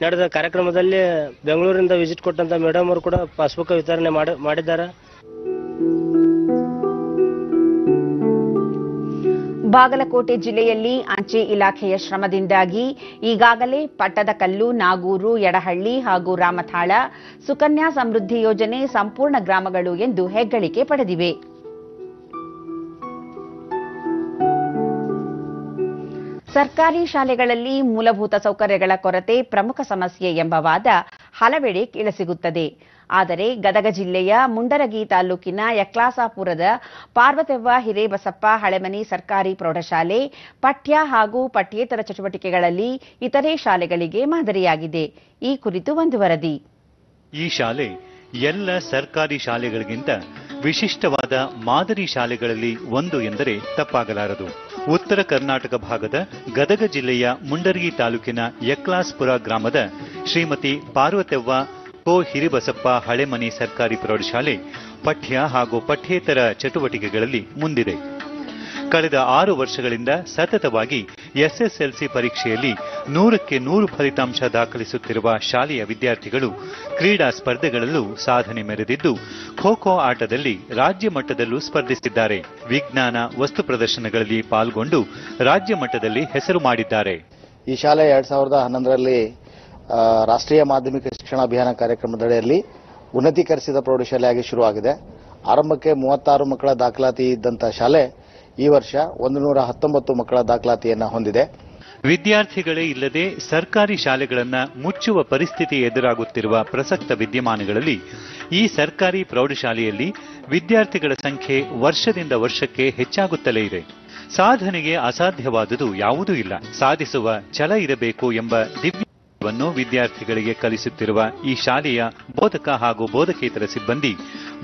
ನಡೆದ ಕಾರ್ಯಕ್ರಮದಲ್ಲಿ ಬೆಂಗಳೂರಿಂದ ವಿಸಿಟ್ ಕೊಟ್ಟಂತ ಮೇಡಮ್ ಅವರು ಕೂಡ ಪಾಸ್ಬುಕ್ ವಿತರಣೆ ಮಾಡಿದ್ದಾರೆ. ಬಾಗಲಕೋಟೆ ಜಿಲ್ಲೆಯಲ್ಲಿ ಅಂಚೆ ಇಲಾಖೆಯ ಶ್ರಮದಿಂದಾಗಿ ಈಗಾಗಲೇ ಪಟ್ಟದಕಲ್ಲು, ನಾಗೂರು, ಯಡಹಳ್ಳಿ ಹಾಗೂ ರಾಮತಾಳ ಸುಕನ್ಯಾ ಸಮೃದ್ಧಿ ಯೋಜನೆ ಸಂಪೂರ್ಣ ಗ್ರಾಮಗಳು ಎಂದು ಹೆಗ್ಗಳಿಕೆ ಪಡೆದಿವೆ. ಸರ್ಕಾರಿ ಶಾಲೆಗಳಲ್ಲಿ ಮೂಲಭೂತ ಸೌಕರ್ಯಗಳ ಕೊರತೆ ಪ್ರಮುಖ ಸಮಸ್ಯೆ ಎಂಬ ವಾದ ಹಲವೆಡೆ ಕೇಳಿಸಿಗುತ್ತದೆ. ಆದರೆ ಗದಗ ಜಿಲ್ಲೆಯ ಮುಂಡರಗಿ ತಾಲೂಕಿನ ಯಕ್ಲಾಸಾಪುರದ ಪಾರ್ವತವ್ವ ಹಿರೇಬಸಪ್ಪ ಹಳೆಮನಿ ಸರ್ಕಾರಿ ಪ್ರೌಢಶಾಲೆ ಪಠ್ಯ ಹಾಗೂ ಪಠ್ಯೇತರ ಚಟುವಟಿಕೆಗಳಲ್ಲಿ ಇತರೆ ಶಾಲೆಗಳಿಗೆ ಮಾದರಿಯಾಗಿದೆ. ಈ ಕುರಿತು ಒಂದು ವರದಿ. ಈ ಶಾಲೆ ಎಲ್ಲ ಸರ್ಕಾರಿ ಶಾಲೆಗಳಿಗಿಂತ ವಿಶಿಷ್ಟವಾದ ಮಾದರಿ ಶಾಲೆಗಳಲ್ಲಿ ಒಂದು ಎಂದರೆ ತಪ್ಪಾಗಲಾರದು. ಉತ್ತರ ಕರ್ನಾಟಕ ಭಾಗದ ಗದಗ ಜಿಲ್ಲೆಯ ಮುಂಡರಗಿ ತಾಲೂಕಿನ ಯಕ್ಲಾಸ್ಪುರ ಗ್ರಾಮದ ಶ್ರೀಮತಿ ಪಾರ್ವತವ್ವ ಹಿರಿಬಸಪ್ಪ ಹಳೆಮನಿ ಸರ್ಕಾರಿ ಪ್ರೌಢಶಾಲೆ ಪಠ್ಯ ಹಾಗೂ ಪಠ್ಯೇತರ ಚಟುವಟಿಕೆಗಳಲ್ಲಿ ಮುಂದಿದೆ. ಕಳೆದ 6 ವರ್ಷಗಳಿಂದ ಸತತವಾಗಿ ಎಸ್ಎಸ್ಎಲ್ಸಿ ಪರೀಕ್ಷೆಯಲ್ಲಿ 100ಕ್ಕೆ 100 ಫಲಿತಾಂಶ ದಾಖಲಿಸುತ್ತಿರುವ ಶಾಲೆಯ ವಿದ್ಯಾರ್ಥಿಗಳು ಕ್ರೀಡಾ ಸ್ಪರ್ಧೆಗಳಲ್ಲೂ ಸಾಧನೆ ಮೆರೆದಿದ್ದು, ಖೋ ಖೋ ಆಟದಲ್ಲಿ ರಾಜ್ಯ ಮಟ್ಟದಲ್ಲೂ ಸ್ಪರ್ಧಿಸಿದ್ದಾರೆ. ವಿಜ್ಞಾನ ವಸ್ತು ಪ್ರದರ್ಶನಗಳಲ್ಲಿ ಪಾಲ್ಗೊಂಡು ರಾಜ್ಯ ಮಟ್ಟದಲ್ಲಿ ಹೆಸರು ಮಾಡಿದ್ದಾರೆ. ಈ ಶಾಲೆ 2011ರಲ್ಲಿ ರಾಷ್ಟ್ರೀಯ ಮಾಧ್ಯಮಿಕ ಶಿಕ್ಷಣ ಅಭಿಯಾನ ಕಾರ್ಯಕ್ರಮದಡಿಯಲ್ಲಿ ಉನ್ನತೀಕರಿಸಿದ ಪ್ರೌಢಶಾಲೆಯಾಗಿ ಶುರುವಾಗಿದೆ. ಆರಂಭಕ್ಕೆ 36 ಮಕ್ಕಳ ದಾಖಲಾತಿ ಇದ್ದಂತಹ ಶಾಲೆ ಈ ವರ್ಷ 119 ಮಕ್ಕಳ ದಾಖಲಾತಿಯನ್ನು ಹೊಂದಿದೆ. ವಿದ್ಯಾರ್ಥಿಗಳೇ ಇಲ್ಲದೆ ಸರ್ಕಾರಿ ಶಾಲೆಗಳನ್ನು ಮುಚ್ಚುವ ಪರಿಸ್ಥಿತಿ ಎದುರಾಗುತ್ತಿರುವ ಪ್ರಸಕ್ತ ವಿದ್ಯಮಾನಗಳಲ್ಲಿ ಈ ಸರ್ಕಾರಿ ಪ್ರೌಢಶಾಲೆಯಲ್ಲಿ ವಿದ್ಯಾರ್ಥಿಗಳ ಸಂಖ್ಯೆ ವರ್ಷದಿಂದ ವರ್ಷಕ್ಕೆ ಹೆಚ್ಚಾಗುತ್ತಲೇ ಇದೆ. ಸಾಧನೆಗೆ ಅಸಾಧ್ಯವಾದುದು ಯಾವುದೂ ಇಲ್ಲ, ಸಾಧಿಸುವ ಛಲ ಇರಬೇಕು ಎಂಬ ದಿವ್ಯವನ್ನು ವಿದ್ಯಾರ್ಥಿಗಳಿಗೆ ಕಲಿಸುತ್ತಿರುವ ಈ ಶಾಲೆಯ ಬೋಧಕ ಹಾಗೂ ಬೋಧಕೇತರ ಸಿಬ್ಬಂದಿ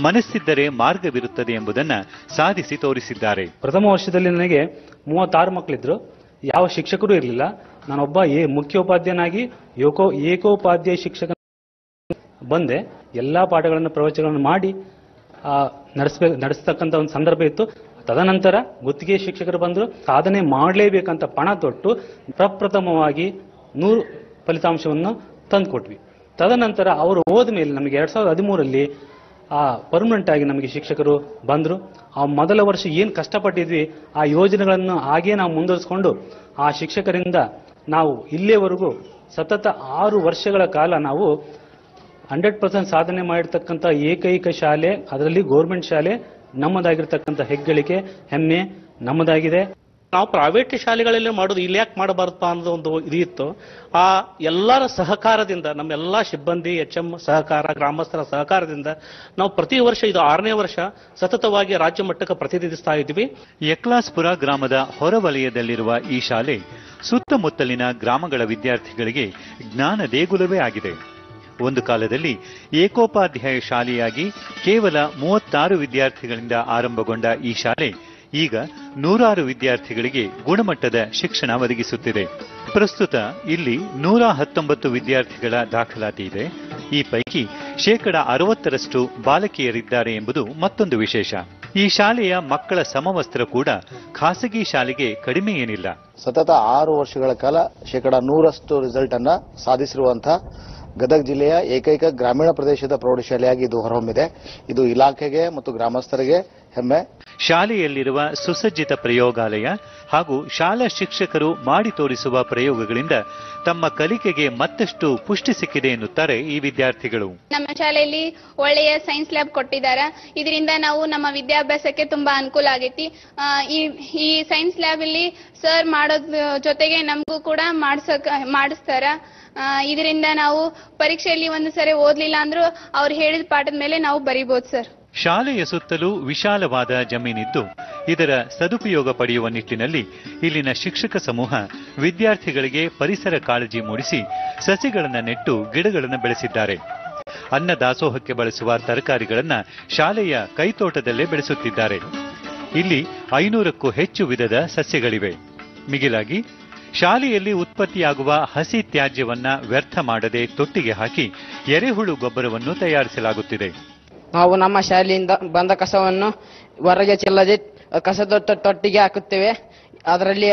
ಮನಸ್ಸಿದ್ದರೆ ಮಾರ್ಗವಿರುತ್ತದೆ ಎಂಬುದನ್ನು ಸಾಧಿಸಿ ತೋರಿಸಿದ್ದಾರೆ. ಪ್ರಥಮ ವರ್ಷದಲ್ಲಿ ನನಗೆ 36 ಮಕ್ಕಳಿದ್ರು, ಯಾವ ಶಿಕ್ಷಕರು ಇರಲಿಲ್ಲ. ನಾನೊಬ್ಬ ಮುಖ್ಯೋಪಾಧ್ಯಾಯನಾಗಿ ಏಕೋಪಾಧ್ಯಾಯ ಶಿಕ್ಷಕ ಬಂದೆ. ಎಲ್ಲಾ ಪಾಠಗಳನ್ನು ಪ್ರವಚನಗಳನ್ನು ಮಾಡಿ ನಡೆಸತಕ್ಕಂಥ ಒಂದು ಸಂದರ್ಭ ಇತ್ತು. ತದನಂತರ ಗುತ್ತಿಗೆ ಶಿಕ್ಷಕರು ಬಂದರು. ಸಾಧನೆ ಮಾಡಲೇಬೇಕಂತ ಪಣ ತೊಟ್ಟು ಪ್ರಪ್ರಥಮವಾಗಿ 100 ಫಲಿತಾಂಶವನ್ನು ತಂದುಕೊಟ್ವಿ. ತದನಂತರ ಅವರು ಹೋದ ಮೇಲೆ ನಮಗೆ 2013ರಲ್ಲಿ ಪರ್ಮನೆಂಟ್ ಆಗಿ ನಮಗೆ ಶಿಕ್ಷಕರು ಬಂದರು. ಆ ಮೊದಲ ವರ್ಷ ಏನು ಕಷ್ಟಪಟ್ಟಿದ್ವಿ ಆ ಯೋಜನೆಗಳನ್ನು ಹಾಗೇ ನಾವು ಮುಂದುವರಿಸಿಕೊಂಡು ಆ ಶಿಕ್ಷಕರಿಂದ ನಾವು ಇಲ್ಲಿಯವರೆಗೂ ಸತತ 6 ವರ್ಷಗಳ ಕಾಲ ನಾವು 100% ಸಾಧನೆ ಮಾಡಿರ್ತಕ್ಕಂಥ ಏಕೈಕ ಶಾಲೆ, ಅದರಲ್ಲಿ ಗೌರ್ಮೆಂಟ್ ಶಾಲೆ ನಮ್ಮದಾಗಿರ್ತಕ್ಕಂಥ ಹೆಗ್ಗಳಿಕೆ, ಹೆಮ್ಮೆ ನಮ್ಮದಾಗಿದೆ. ನಾವು ಪ್ರೈವೇಟ್ ಶಾಲೆಗಳಲ್ಲಿ ಮಾಡೋದು ಇಲ್ಲಿ ಯಾಕೆ ಮಾಡಬಾರದಪ್ಪ ಅನ್ನೋದು ಒಂದು ಇದು ಇತ್ತು. ಆ ಎಲ್ಲರ ಸಹಕಾರದಿಂದ, ನಮ್ಮೆಲ್ಲ ಸಿಬ್ಬಂದಿ HM ಸಹಕಾರ, ಗ್ರಾಮಸ್ಥರ ಸಹಕಾರದಿಂದ ನಾವು ಪ್ರತಿ ವರ್ಷ ಇದು 6ನೇ ವರ್ಷ ಸತತವಾಗಿ ರಾಜ್ಯ ಮಟ್ಟಕ್ಕೆ ಪ್ರತಿನಿಧಿಸ್ತಾ ಇದ್ವಿ. ಯಕ್ಲಾಸ್ಪುರ ಗ್ರಾಮದ ಹೊರವಲಯದಲ್ಲಿರುವ ಈ ಶಾಲೆ ಸುತ್ತಮುತ್ತಲಿನ ಗ್ರಾಮಗಳ ವಿದ್ಯಾರ್ಥಿಗಳಿಗೆ ಜ್ಞಾನ ದೇಗುಲವೇ ಆಗಿದೆ. ಒಂದು ಕಾಲದಲ್ಲಿ ಏಕೋಪಾಧ್ಯಾಯ ಶಾಲೆಯಾಗಿ ಕೇವಲ 36 ವಿದ್ಯಾರ್ಥಿಗಳಿಂದ ಆರಂಭಗೊಂಡ ಈ ಶಾಲೆ ಈಗ 100 ವಿದ್ಯಾರ್ಥಿಗಳಿಗೆ ಗುಣಮಟ್ಟದ ಶಿಕ್ಷಣ ಒದಗಿಸುತ್ತಿದೆ. ಪ್ರಸ್ತುತ ಇಲ್ಲಿ 119 ವಿದ್ಯಾರ್ಥಿಗಳ ದಾಖಲಾತಿ ಇದೆ. ಈ ಪೈಕಿ 60% ಬಾಲಕಿಯರಿದ್ದಾರೆ ಎಂಬುದು ಮತ್ತೊಂದು ವಿಶೇಷ. ಈ ಶಾಲೆಯ ಮಕ್ಕಳ ಸಮವಸ್ತ್ರ ಕೂಡ ಖಾಸಗಿ ಶಾಲೆಗೆ ಕಡಿಮೆ ಏನಿಲ್ಲ. ಸತತ 6 ವರ್ಷಗಳ ಕಾಲ 100% ರಿಸಲ್ಟ್ ಅನ್ನ ಸಾಧಿಸಿರುವಂತಹ ಗದಗ ಜಿಲ್ಲೆಯ ಏಕೈಕ ಗ್ರಾಮೀಣ ಪ್ರದೇಶದ ಪ್ರೌಢಶಾಲೆಯಾಗಿ ಇದು ಹೊರಹೊಮ್ಮಿದೆ. ಇದು ಇಲಾಖೆಗೆ ಮತ್ತು ಗ್ರಾಮಸ್ಥರಿಗೆ ಹೆಮ್ಮೆ. ಶಾಲೆಯಲ್ಲಿರುವ ಸುಸಜ್ಜಿತ ಪ್ರಯೋಗಾಲಯ ಹಾಗೂ ಶಾಲಾ ಶಿಕ್ಷಕರು ಮಾಡಿ ತೋರಿಸುವ ಪ್ರಯೋಗಗಳಿಂದ ತಮ್ಮ ಕಲಿಕೆಗೆ ಮತ್ತಷ್ಟು ಪುಷ್ಟಿ ಸಿಕ್ಕಿದೆ ಎನ್ನುತ್ತಾರೆ ಈ ವಿದ್ಯಾರ್ಥಿಗಳು. ನಮ್ಮ ಶಾಲೆಯಲ್ಲಿ ಒಳ್ಳೆಯ ಸೈನ್ಸ್ ಲ್ಯಾಬ್ ಕೊಟ್ಟಿದ್ದಾರೆ. ಇದರಿಂದ ನಾವು ನಮ್ಮ ವಿದ್ಯಾಭ್ಯಾಸಕ್ಕೆ ತುಂಬಾ ಅನುಕೂಲ ಆಗೈತಿ. ಈ ಸೈನ್ಸ್ ಲ್ಯಾಬ್ ಅಲ್ಲಿ ಸರ್ ಮಾಡೋದ್ರ ಜೊತೆಗೆ ನಮಗೂ ಕೂಡ ಮಾಡಿಸ್ತಾರ. ಇದರಿಂದ ನಾವು ಪರೀಕ್ಷೆಯಲ್ಲಿ ಒಂದು ಸರಿ ಓದ್ಲಿಲ್ಲ ಅಂದ್ರೂ ಅವ್ರು ಹೇಳಿದ ಪಾಠದ ಮೇಲೆ ನಾವು ಬರೀಬಹುದು ಸರ್. ಶಾಲೆಯ ಸುತ್ತಲೂ ವಿಶಾಲವಾದ ಜಮೀನಿದ್ದು ಇದರ ಸದುಪಯೋಗ ಪಡೆಯುವ ನಿಟ್ಟಿನಲ್ಲಿ ಇಲ್ಲಿನ ಶಿಕ್ಷಕ ಸಮೂಹ ವಿದ್ಯಾರ್ಥಿಗಳಿಗೆ ಪರಿಸರ ಕಾಳಜಿ ಮೂಡಿಸಿ ಸಸಿಗಳನ್ನು ನೆಟ್ಟು ಗಿಡಗಳನ್ನು ಬೆಳೆಸಿದ್ದಾರೆ. ಅನ್ನ ದಾಸೋಹಕ್ಕೆ ಬಳಸುವ ತರಕಾರಿಗಳನ್ನು ಶಾಲೆಯ ಕೈತೋಟದಲ್ಲೇ ಬೆಳೆಸುತ್ತಿದ್ದಾರೆ. ಇಲ್ಲಿ 500ಕ್ಕೂ ಹೆಚ್ಚು ವಿಧದ ಸಸ್ಯಗಳಿವೆ. ಮಿಗಿಲಾಗಿ ಶಾಲೆಯಲ್ಲಿ ಉತ್ಪತ್ತಿಯಾಗುವ ಹಸಿ ತ್ಯಾಜ್ಯವನ್ನ ವ್ಯರ್ಥ ಮಾಡದೆ ತೊಟ್ಟಿಗೆ ಹಾಕಿ ಎರೆಹುಳು ಗೊಬ್ಬರವನ್ನು ತಯಾರಿಸಲಾಗುತ್ತಿದೆ. ನಾವು ನಮ್ಮ ಶಾಲೆಯಿಂದ ಬಂದ ಕಸವನ್ನು ಹೊರಗೆ ಚೆಲ್ಲದೆ ಕಸದ ತೊಟ್ಟಿಗೆ ಹಾಕುತ್ತೇವೆ. ಅದರಲ್ಲಿ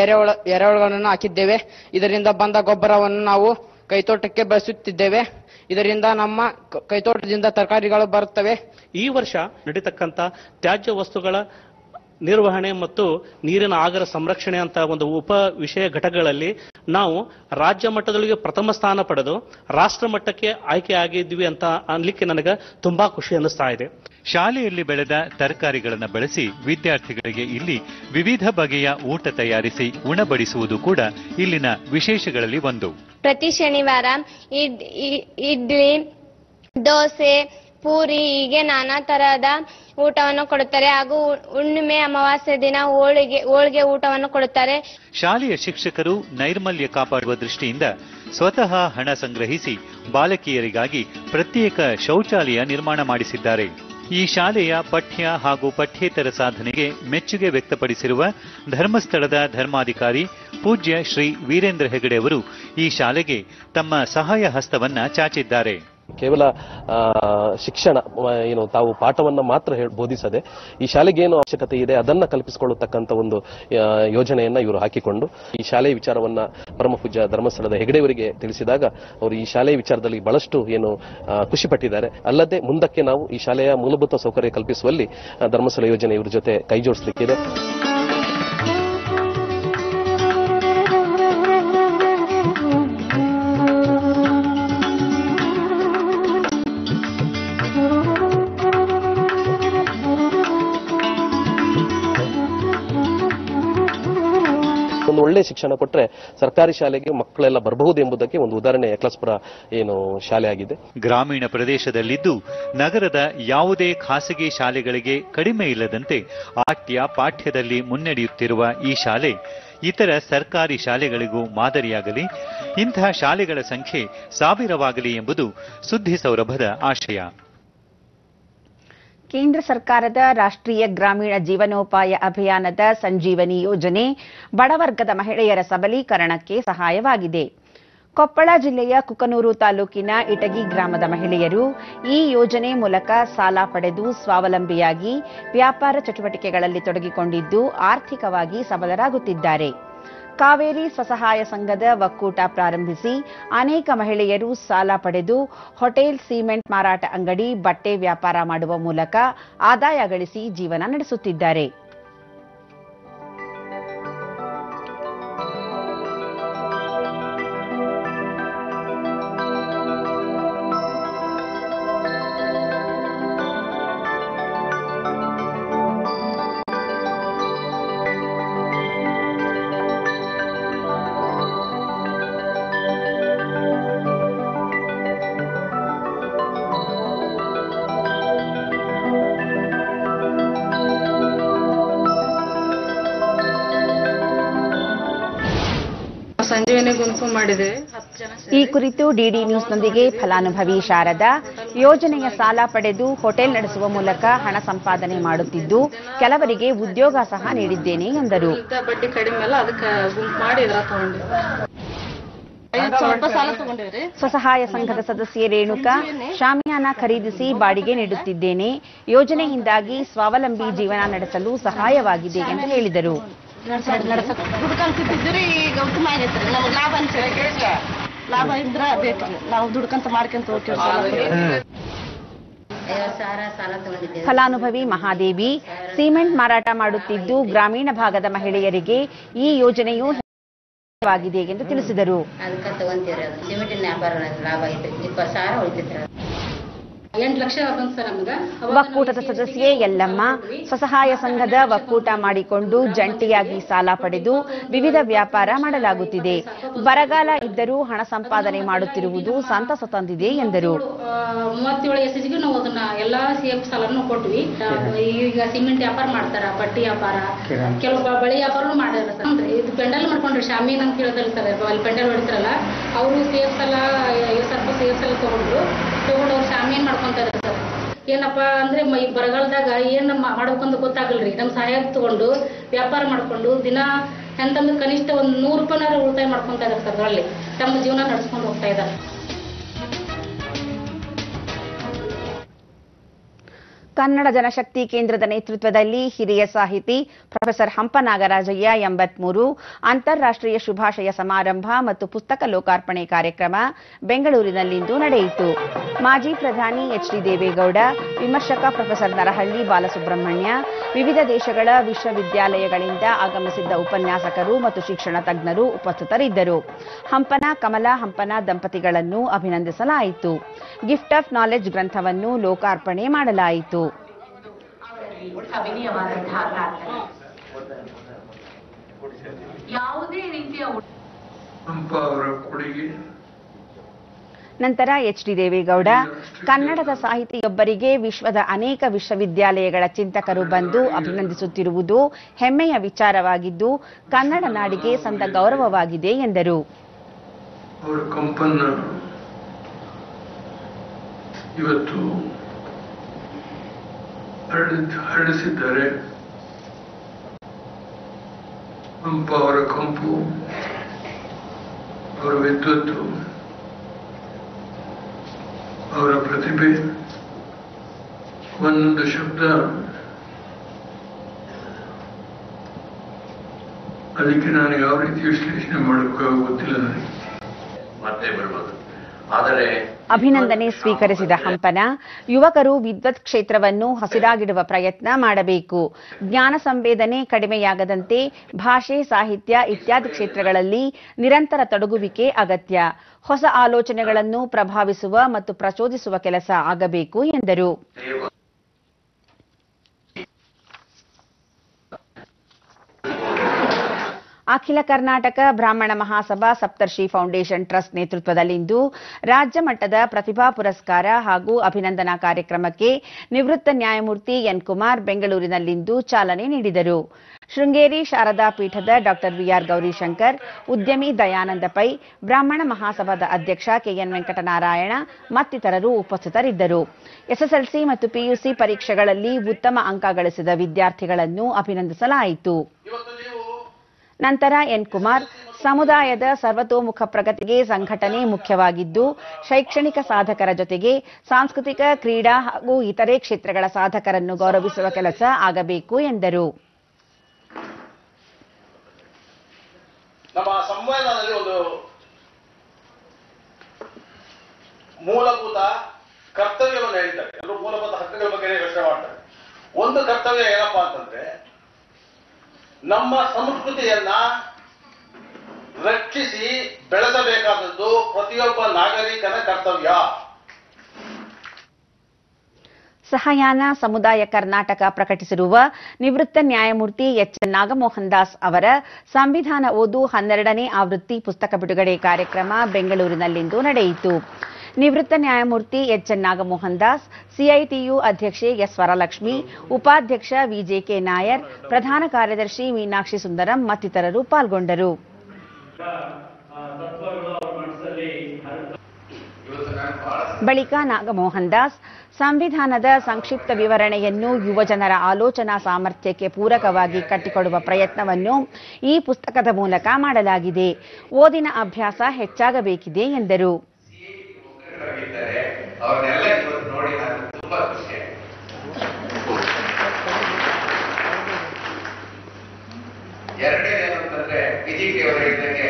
ಎರೆಹುಳುಗಳನ್ನು ಹಾಕಿದ್ದೇವೆ. ಇದರಿಂದ ಬಂದ ಗೊಬ್ಬರವನ್ನು ನಾವು ಕೈತೋಟಕ್ಕೆ ಬಳಸುತ್ತಿದ್ದೇವೆ. ಇದರಿಂದ ನಮ್ಮ ಕೈತೋಟದಿಂದ ತರಕಾರಿಗಳು ಬರುತ್ತವೆ. ಈ ವರ್ಷ ನಡೀತಕ್ಕಂಥ ತ್ಯಾಜ್ಯ ವಸ್ತುಗಳ ನಿರ್ವಹಣೆ ಮತ್ತು ನೀರಿನ ಆಗರ ಸಂರಕ್ಷಣೆ ಅಂತ ಒಂದು ಉಪ ವಿಷಯ ಘಟಕಗಳಲ್ಲಿ ನಾವು ರಾಜ್ಯ ಮಟ್ಟದೊಳಗೆ ಪ್ರಥಮ ಸ್ಥಾನ ಪಡೆದು ರಾಷ್ಟ್ರ ಮಟ್ಟಕ್ಕೆ ಆಯ್ಕೆ ಆಗಿದ್ವಿ ಅಂತ ಅನ್ಲಿಕ್ಕೆ ನನಗೆ ತುಂಬಾ ಖುಷಿ ಅನ್ನಿಸ್ತಾ ಇದೆ. ಶಾಲೆಯಲ್ಲಿ ಬೆಳೆದ ತರಕಾರಿಗಳನ್ನು ಬಳಸಿ ವಿದ್ಯಾರ್ಥಿಗಳಿಗೆ ಇಲ್ಲಿ ವಿವಿಧ ಬಗೆಯ ಊಟ ತಯಾರಿಸಿ ಉಣಬಡಿಸುವುದು ಕೂಡ ಇಲ್ಲಿನ ವಿಶೇಷಗಳಲ್ಲಿ ಒಂದು. ಪ್ರತಿ ಶನಿವಾರ ಇಡ್ಲಿ, ದೋಸೆ, ಪೂರಿ ಹೀಗೆ ನಾನಾ ತರಹದ ಊಟವನ್ನು ಕೊಡುತ್ತಾರೆ. ಹಾಗೂ ಹುಣ್ಣಿಮೆ, ಅಮಾವಾಸ್ಯೆ ದಿನ ಹೋಳಿಗೆ ಊಟವನ್ನು ಕೊಡುತ್ತಾರೆ. ಶಾಲೆಯ ಶಿಕ್ಷಕರು ನೈರ್ಮಲ್ಯ ಕಾಪಾಡುವ ದೃಷ್ಟಿಯಿಂದ ಸ್ವತಃ ಹಣ ಸಂಗ್ರಹಿಸಿ ಬಾಲಕಿಯರಿಗಾಗಿ ಪ್ರತ್ಯೇಕ ಶೌಚಾಲಯ ನಿರ್ಮಾಣ ಮಾಡಿಸಿದ್ದಾರೆ. ಈ ಶಾಲೆಯ ಪಠ್ಯ ಹಾಗೂ ಪಠ್ಯೇತರ ಸಾಧನೆಗೆ ಮೆಚ್ಚುಗೆ ವ್ಯಕ್ತಪಡಿಸಿರುವ ಧರ್ಮಸ್ಥಳದ ಧರ್ಮಾಧಿಕಾರಿ ಪೂಜ್ಯ ಶ್ರೀ ವೀರೇಂದ್ರ ಹೆಗಡೆ ಅವರು ಈ ಶಾಲೆಗೆ ತಮ್ಮ ಸಹಾಯ ಹಸ್ತವನ್ನ ಚಾಚಿದ್ದಾರೆ. ಕೇವಲ ಶಿಕ್ಷಣ ಏನು ತಾವು ಪಾಠವನ್ನ ಮಾತ್ರ ಬೋಧಿಸದೆ ಈ ಶಾಲೆಗೆ ಏನು ಅವಶ್ಯಕತೆ ಇದೆ ಅದನ್ನ ಕಲ್ಪಿಸಿಕೊಳ್ಳತಕ್ಕಂಥ ಒಂದು ಯೋಜನೆಯನ್ನ ಇವರು ಹಾಕಿಕೊಂಡು ಈ ಶಾಲೆಯ ವಿಚಾರವನ್ನ ಪರಮ ಪೂಜ್ಯ ಧರ್ಮಸ್ಥಳದ ಹೆಗಡೆಯವರಿಗೆ ತಿಳಿಸಿದಾಗ ಅವರು ಈ ಶಾಲೆಯ ವಿಚಾರದಲ್ಲಿ ಬಹಳಷ್ಟು ಏನು ಖುಷಿ ಪಟ್ಟಿದ್ದಾರೆ. ಅಲ್ಲದೆ ಮುಂದಕ್ಕೆ ನಾವು ಈ ಶಾಲೆಯ ಮೂಲಭೂತ ಸೌಕರ್ಯ ಕಲ್ಪಿಸುವಲ್ಲಿ ಧರ್ಮಸ್ಥಳ ಯೋಜನೆ ಇವ್ರ ಜೊತೆ ಕೈ ಜೋಡಿಸಲಿಕ್ಕಿದೆ. ಒಂದು ಒಳ್ಳೆ ಶಿಕ್ಷಣ ಕೊಟ್ಟರೆ ಸರ್ಕಾರಿ ಶಾಲೆಗೆ ಮಕ್ಕಳೆಲ್ಲ ಬರಬಹುದು ಎಂಬುದಕ್ಕೆ ಒಂದು ಉದಾಹರಣೆ ಯಕಲಾಸ್ಪುರ ಏನು ಶಾಲೆ ಆಗಿದೆ. ಗ್ರಾಮೀಣ ಪ್ರದೇಶದಲ್ಲಿದ್ದು ನಗರದ ಯಾವುದೇ ಖಾಸಗಿ ಶಾಲೆಗಳಿಗೆ ಕಡಿಮೆ ಇಲ್ಲದಂತೆ ಪಾಠ್ಯದಲ್ಲಿ ಮುನ್ನಡೆಯುತ್ತಿರುವ ಈ ಶಾಲೆ ಇತರ ಸರ್ಕಾರಿ ಶಾಲೆಗಳಿಗೂ ಮಾದರಿಯಾಗಲಿ, ಇಂತಹ ಶಾಲೆಗಳ ಸಂಖ್ಯೆ ಸಾವಿರವಾಗಲಿ ಎಂಬುದು ಸುದ್ದಿ ಸೌರಭದ ಆಶಯ. ಕೇಂದ್ರ ಸರ್ಕಾರದ ರಾಷ್ಟ್ರೀಯ ಗ್ರಾಮೀಣ ಜೀವನೋಪಾಯ ಅಭಿಯಾನದ ಸಂಜೀವನಿ ಯೋಜನೆ ಬಡವರ್ಗದ ಮಹಿಳೆಯರ ಸಬಲೀಕರಣಕ್ಕೆ ಸಹಾಯವಾಗಿದೆ. ಕೊಪ್ಪಳ ಜಿಲ್ಲೆಯ ಕುಕನೂರು ತಾಲೂಕಿನ ಇಟಗಿ ಗ್ರಾಮದ ಮಹಿಳೆಯರು ಈ ಯೋಜನೆ ಮೂಲಕ ಸಾಲ ಪಡೆದು ಸ್ವಾವಲಂಬಿಯಾಗಿ ವ್ಯಾಪಾರ ಚಟುವಟಿಕೆಗಳಲ್ಲಿ ತೊಡಗಿಕೊಂಡಿದ್ದು ಆರ್ಥಿಕವಾಗಿ ಸಬಲರಾಗುತ್ತಿದ್ದಾರೆ. ಕಾವೇರಿ ಸ್ವಸಹಾಯ ಸಂಘದ ಒಕ್ಕೂಟ ಪ್ರಾರಂಭಿಸಿ ಅನೇಕ ಮಹಿಳೆಯರು ಸಾಲ ಪಡೆದು ಹೋಟೆಲ್, ಸಿಮೆಂಟ್ ಮಾರಾಟ ಅಂಗಡಿ, ಬಟ್ಟೆ ವ್ಯಾಪಾರ ಮಾಡುವ ಮೂಲಕ ಆದಾಯ ಗಳಿಸಿ ಜೀವನ ನಡೆಸುತ್ತಿದ್ದಾರೆ. ಈ ಕುರಿತು ಡಿಡಿ ನ್ಯೂಸ್ನೊಂದಿಗೆ ಫಲಾನುಭವಿ ಶಾರದಾ ಯೋಜನೆಯ ಸಾಲ ಪಡೆದು ಹೋಟೆಲ್ ನಡೆಸುವ ಮೂಲಕ ಹಣ ಸಂಪಾದನೆ ಮಾಡುತ್ತಿದ್ದು ಕೆಲವರಿಗೆ ಉದ್ಯೋಗ ಸಹ ನೀಡಿದ್ದೇನೆ ಎಂದರು. ಬಡ್ಡಿ ಕಡಿಮೆ ಅಲ್ಲ, ಅದಕ್ಕೆ ಗುಂಪು ಮಾಡಿ ಸ್ವಸಹಾಯ ಸಂಘದ ಸದಸ್ಯೆ ರೇಣುಕಾ ಶಾಮಿಯಾನ ಖರೀದಿಸಿ ಬಾಡಿಗೆ ನೀಡುತ್ತಿದ್ದೇನೆ. ಯೋಜನೆಯಿಂದಾಗಿ ಸ್ವಾವಲಂಬಿ ಜೀವನ ನಡೆಸಲು ಸಹಾಯವಾಗಿದೆ ಎಂದು ಹೇಳಿದರು. ದುಡ್ಕಂತಿದ್ರಿ ಈಗ ಉತ್ತಮ ಆಗೈತ್ರಿ, ನಮ್ಗೆ ಲಾಭ ಅನ್ಸುತ್ತೆ. ಲಾಭ ಇದ್ರ ಬೇಕ್ರಿ, ನಾವು ದುಡ್ಕಂತ ಮಾಡ್ಕೊಂತ ಹೋಗ್ತೀವಿ. ಫಲಾನುಭವಿ ಮಹಾದೇವಿ ಸಿಮೆಂಟ್ ಮಾರಾಟ ಮಾಡುತ್ತಿದ್ದು ಗ್ರಾಮೀಣ ಭಾಗದ ಮಹಿಳೆಯರಿಗೆ ಈ ಯೋಜನೆಯು ವಾಗಿದೆ ಎಂದು ತಿಳಿಸಿದರು. ಒಕ್ಕೂಟದ ಸದಸ್ಯೆ ಯಲ್ಲಮ್ಮ ಸ್ವಸಹಾಯ ಸಂಘದ ಒಕ್ಕೂಟ ಮಾಡಿಕೊಂಡು ಜಂಟಿಯಾಗಿ ಸಾಲ ಪಡೆದು ವಿವಿಧ ವ್ಯಾಪಾರ ಮಾಡಲಾಗುತ್ತಿದೆ. ಬರಗಾಲ ಇದ್ದರೂ ಹಣ ಸಂಪಾದನೆ ಮಾಡುತ್ತಿರುವುದು ಸಂತಸ ತಂದಿದೆ ಎಂದರು. 37 ಎಸ್ಎಸ್ಗೆ ನಾವು ಅದನ್ನ ಎಲ್ಲಾ ಸೇಫ್ ಸಾಲನ್ನು ಕೊಟ್ವಿ. ಈಗ ಸಿಮೆಂಟ್ ವ್ಯಾಪಾರ ಮಾಡ್ತಾರ, ಬಟ್ಟೆ ವ್ಯಾಪಾರ, ಕೆಲವು ಬಳಿ ವ್ಯಾಪಾರ ಮಾಡ್ಯಾರ ಸರ್. ಇದು ಪೆಂಡಲ್ ಮಾಡ್ಕೊಂಡ್ರಿ ಶಾಮೀನ್ ಅಂತ ಹೇಳಿದ್ರಲ್ಲ ಸರ್, ಅಲ್ಲಿ ಪೆಂಡಲ್ ಹೊಡಿತಾರಲ್ಲ ಅವರು ಸೇಫ್ ಸಾಲ 50,000 ಸೇಫ್ ಸಾಲ ತಗೊಂಡು ಅವ್ರು ಶಾಮೀನ್ ಮಾಡ್ಕೊಂತ ಇದಾರೆ ಸರ್. ಏನಪ್ಪಾ ಅಂದ್ರೆ ಈ ಬರಗಾಲದಾಗ ಏನ್ ಮಾಡ್ಬೇಕಂತ ಗೊತ್ತಾಗಲ್ರಿ. ನಮ್ ಸಹಾಯ ತಗೊಂಡು ವ್ಯಾಪಾರ ಮಾಡ್ಕೊಂಡು ದಿನ ಎಂತಂದ್ರೆ ಕನಿಷ್ಠ ಒಂದು 100 ರೂಪಾಯಿನಾರ ಉಳಿತಾಯ ಮಾಡ್ಕೊಂತ ಇದಾರೆ ಸರ್. ಅದರಲ್ಲಿ ತಮ್ಮ ಜೀವನ ನಡೆಸ್ಕೊಂಡು ಹೋಗ್ತಾ ಇದ್ದಾರೆ. ಕನ್ನಡ ಜನಶಕ್ತಿ ಕೇಂದ್ರದ ನೇತೃತ್ವದಲ್ಲಿ ಹಿರಿಯ ಸಾಹಿತಿ ಪ್ರೊಫೆಸರ್ ಹಂಪ ನಾಗರಾಜಯ್ಯ 83 ಅಂತಾರಾಷ್ಟ್ರೀಯ ಶುಭಾಶಯ ಸಮಾರಂಭ ಮತ್ತು ಪುಸ್ತಕ ಲೋಕಾರ್ಪಣೆ ಕಾರ್ಯಕ್ರಮ ಬೆಂಗಳೂರಿನಲ್ಲಿಂದು ನಡೆಯಿತು. ಮಾಜಿ ಪ್ರಧಾನಿ ಎಚ್.ಡಿ. ದೇವೇಗೌಡ, ವಿಮರ್ಶಕ ಪ್ರೊಫೆಸರ್ ನರಹಳ್ಳಿ ಬಾಲಸುಬ್ರಹ್ಮಣ್ಯ, ವಿವಿಧ ದೇಶಗಳ ವಿಶ್ವವಿದ್ಯಾಲಯಗಳಿಂದ ಆಗಮಿಸಿದ್ದ ಉಪನ್ಯಾಸಕರು ಮತ್ತು ಶಿಕ್ಷಣ ತಜ್ಞರು ಉಪಸ್ಥಿತರಿದ್ದರು. ಹಂಪನ ಕಮಲಾ ಹಂಪನ ದಂಪತಿಗಳನ್ನು ಅಭಿನಂದಿಸಲಾಯಿತು. ಗಿಫ್ಟ್ ಆಫ್ ನಾಲೆಡ್ಜ್ ಗ್ರಂಥವನ್ನು ಲೋಕಾರ್ಪಣೆ ಮಾಡಲಾಯಿತು. ನಂತರ ಎಚ್.ಡಿ. ದೇವೇಗೌಡ, ಕನ್ನಡದ ಸಾಹಿತಿಯೊಬ್ಬರಿಗೆ ವಿಶ್ವದ ಅನೇಕ ವಿಶ್ವವಿದ್ಯಾಲಯಗಳ ಚಿಂತಕರು ಬಂದು ಅಭಿನಂದಿಸುತ್ತಿರುವುದು ಹೆಮ್ಮೆಯ ವಿಚಾರವಾಗಿದ್ದು ಕನ್ನಡ ನಾಡಿಗೆ ಸಂದ ಗೌರವವಾಗಿದೆ ಎಂದರು. ಇವತ್ತು ಹರಡಿಸಿದ್ದಾರೆ. ಹಂಪ ಅವರ ಕಂಪು, ಅವರ ವಿದ್ವತ್ತು, ಅವರ ಪ್ರತಿಭೆ, ಒಂದೊಂದು ಶಬ್ದ ಅದಕ್ಕೆ ನಾನು ಯಾವ ರೀತಿ ವಿಶ್ಲೇಷಣೆ ಮಾಡಬೇಕು ಗೊತ್ತಿಲ್ಲ ನನಗೆ. ಮತ್ತೆ ಬರ್ಬೋದು. ಆದರೆ ಅಭಿನಂದನೆ ಸ್ವೀಕರಿಸಿದ ಹಂಪನ, ಯುವಕರು ವಿದ್ವತ್ ಕ್ಷೇತ್ರವನ್ನು ಹಸಿರಾಗಿಡುವ ಪ್ರಯತ್ನ ಮಾಡಬೇಕು. ಜ್ಞಾನ ಸಂವೇದನೆ ಕಡಿಮೆಯಾಗದಂತೆ ಭಾಷೆ, ಸಾಹಿತ್ಯ ಇತ್ಯಾದಿ ಕ್ಷೇತ್ರಗಳಲ್ಲಿ ನಿರಂತರ ತೊಡಗುವಿಕೆ ಅಗತ್ಯ. ಹೊಸ ಆಲೋಚನೆಗಳನ್ನು ಪ್ರಭಾವಿಸುವ ಮತ್ತು ಪ್ರಚೋದಿಸುವ ಕೆಲಸ ಆಗಬೇಕು ಎಂದರು. ಅಖಿಲ ಕರ್ನಾಟಕ ಬ್ರಾಹ್ಮಣ ಮಹಾಸಭಾ ಸಪ್ತರ್ಷಿ ಫೌಂಡೇಶನ್ ಟ್ರಸ್ಟ್ ನೇತೃತ್ವದಲ್ಲಿಂದು ರಾಜ್ಯ ಮಟ್ಟದ ಪ್ರತಿಭಾ ಪುರಸ್ಕಾರ ಹಾಗೂ ಅಭಿನಂದನಾ ಕಾರ್ಯಕ್ರಮಕ್ಕೆ ನಿವೃತ್ತ ನ್ಯಾಯಮೂರ್ತಿ ಎನ್ ಕುಮಾರ್ ಬೆಂಗಳೂರಿನಲ್ಲಿಂದು ಚಾಲನೆ ನೀಡಿದರು. ಶೃಂಗೇರಿ ಶಾರದಾ ಪೀಠದ ಡಾ ವಿಆರ್ ಗೌರಿಶಂಕರ್, ಉದ್ಯಮಿ ದಯಾನಂದ ಪೈ, ಬ್ರಾಹ್ಮಣ ಮಹಾಸಭಾದ ಅಧ್ಯಕ್ಷ ಕೆಎನ್ ವೆಂಕಟನಾರಾಯಣ ಮತ್ತಿತರರು ಉಪಸ್ಥಿತರಿದ್ದರು. ಎಸ್ಎಸ್ಎಲ್ಸಿ ಮತ್ತು ಪಿಯುಸಿ ಪರೀಕ್ಷೆಗಳಲ್ಲಿ ಉತ್ತಮ ಅಂಕ ಗಳಿಸಿದ ವಿದ್ಯಾರ್ಥಿಗಳನ್ನು ಅಭಿನಂದಿಸಲಾಯಿತು. ನಂತರ ಎನ್ ಕುಮಾರ್, ಸಮುದಾಯದ ಸರ್ವತೋಮುಖ ಪ್ರಗತಿಗೆ ಸಂಘಟನೆ ಮುಖ್ಯವಾಗಿದ್ದು ಶೈಕ್ಷಣಿಕ ಸಾಧಕರ ಜೊತೆಗೆ ಸಾಂಸ್ಕೃತಿಕ, ಕ್ರೀಡಾ ಹಾಗೂ ಇತರೆ ಕ್ಷೇತ್ರಗಳ ಸಾಧಕರನ್ನು ಗೌರವಿಸುವ ಕೆಲಸ ಆಗಬೇಕು ಎಂದರು. ನಮ್ಮ ಸಂವಿಧಾನದಲ್ಲಿ ಒಂದು ಮೂಲಭೂತ ಕರ್ತವ್ಯವನ್ನು ಹೇಳ್ತಾರೆ. ಎಲ್ಲರೂ ಮೂಲಭೂತ ಹಕ್ಕುಗಳ ಬಗ್ಗೆ ಯೋಚನೆ ಮಾಡ್ತಾರೆ. ಒಂದು ಕರ್ತವ್ಯ ಏನಪ್ಪಾ ಅಂತಂದ್ರೆ ನಮ್ಮ ಸಂಸ್ಕೃತಿಯನ್ನ ರಕ್ಷಿಸಿ ಬೆಳೆಸಬೇಕಾದದ್ದು ಪ್ರತಿಯೊಬ್ಬ ನಾಗರಿಕನ ಕರ್ತವ್ಯ. ಸಹಯಾನ ಸಮುದಾಯ ಕರ್ನಾಟಕ ಪ್ರಕಟಿಸಿರುವ ನಿವೃತ್ತ ನ್ಯಾಯಮೂರ್ತಿ ಎಚ್ ಎನ್ ನಾಗಮೋಹನ್ ದಾಸ್ ಅವರ ಸಂವಿಧಾನ ಓದು 12ನೇ ಆವೃತ್ತಿ ಪುಸ್ತಕ ಬಿಡುಗಡೆ ಕಾರ್ಯಕ್ರಮ ಬೆಂಗಳೂರಿನಲ್ಲಿಂದು ನಡೆಯಿತು. ನಿವೃತ್ತ ನ್ಯಾಯಮೂರ್ತಿ H N Nagamohan Das, CITU ಅಧ್ಯಕ್ಷೆ ಎಸ್ ವರಲಕ್ಷ್ಮಿ, ಉಪಾಧ್ಯಕ್ಷ ವಿಜೆಕೆ ನಾಯರ್, ಪ್ರಧಾನ ಕಾರ್ಯದರ್ಶಿ ಮೀನಾಕ್ಷಿ ಸುಂದರಂ ಮತ್ತಿತರರು ಪಾಲ್ಗೊಂಡರು. ಬಳಿಕ ನಾಗಮೋಹನ್ ದಾಸ್, ಸಂವಿಧಾನದ ಸಂಕ್ಷಿಪ್ತ ವಿವರಣೆಯನ್ನು ಯುವಜನರ ಆಲೋಚನಾ ಸಾಮರ್ಥ್ಯಕ್ಕೆ ಪೂರಕವಾಗಿ ಕಟ್ಟಿಕೊಡುವ ಪ್ರಯತ್ನವನ್ನು ಈ ಪುಸ್ತಕದ ಮೂಲಕ ಮಾಡಲಾಗಿದೆ. ಓದಿನ ಅಭ್ಯಾಸ ಹೆಚ್ಚಾಗಬೇಕಿದೆ ಎಂದರು. ಎರಡನೇದೇನಂತಂದ್ರೆ ಬಿಜೆಪಿ ಅವರು ಹೇಳಿದಂಗೆ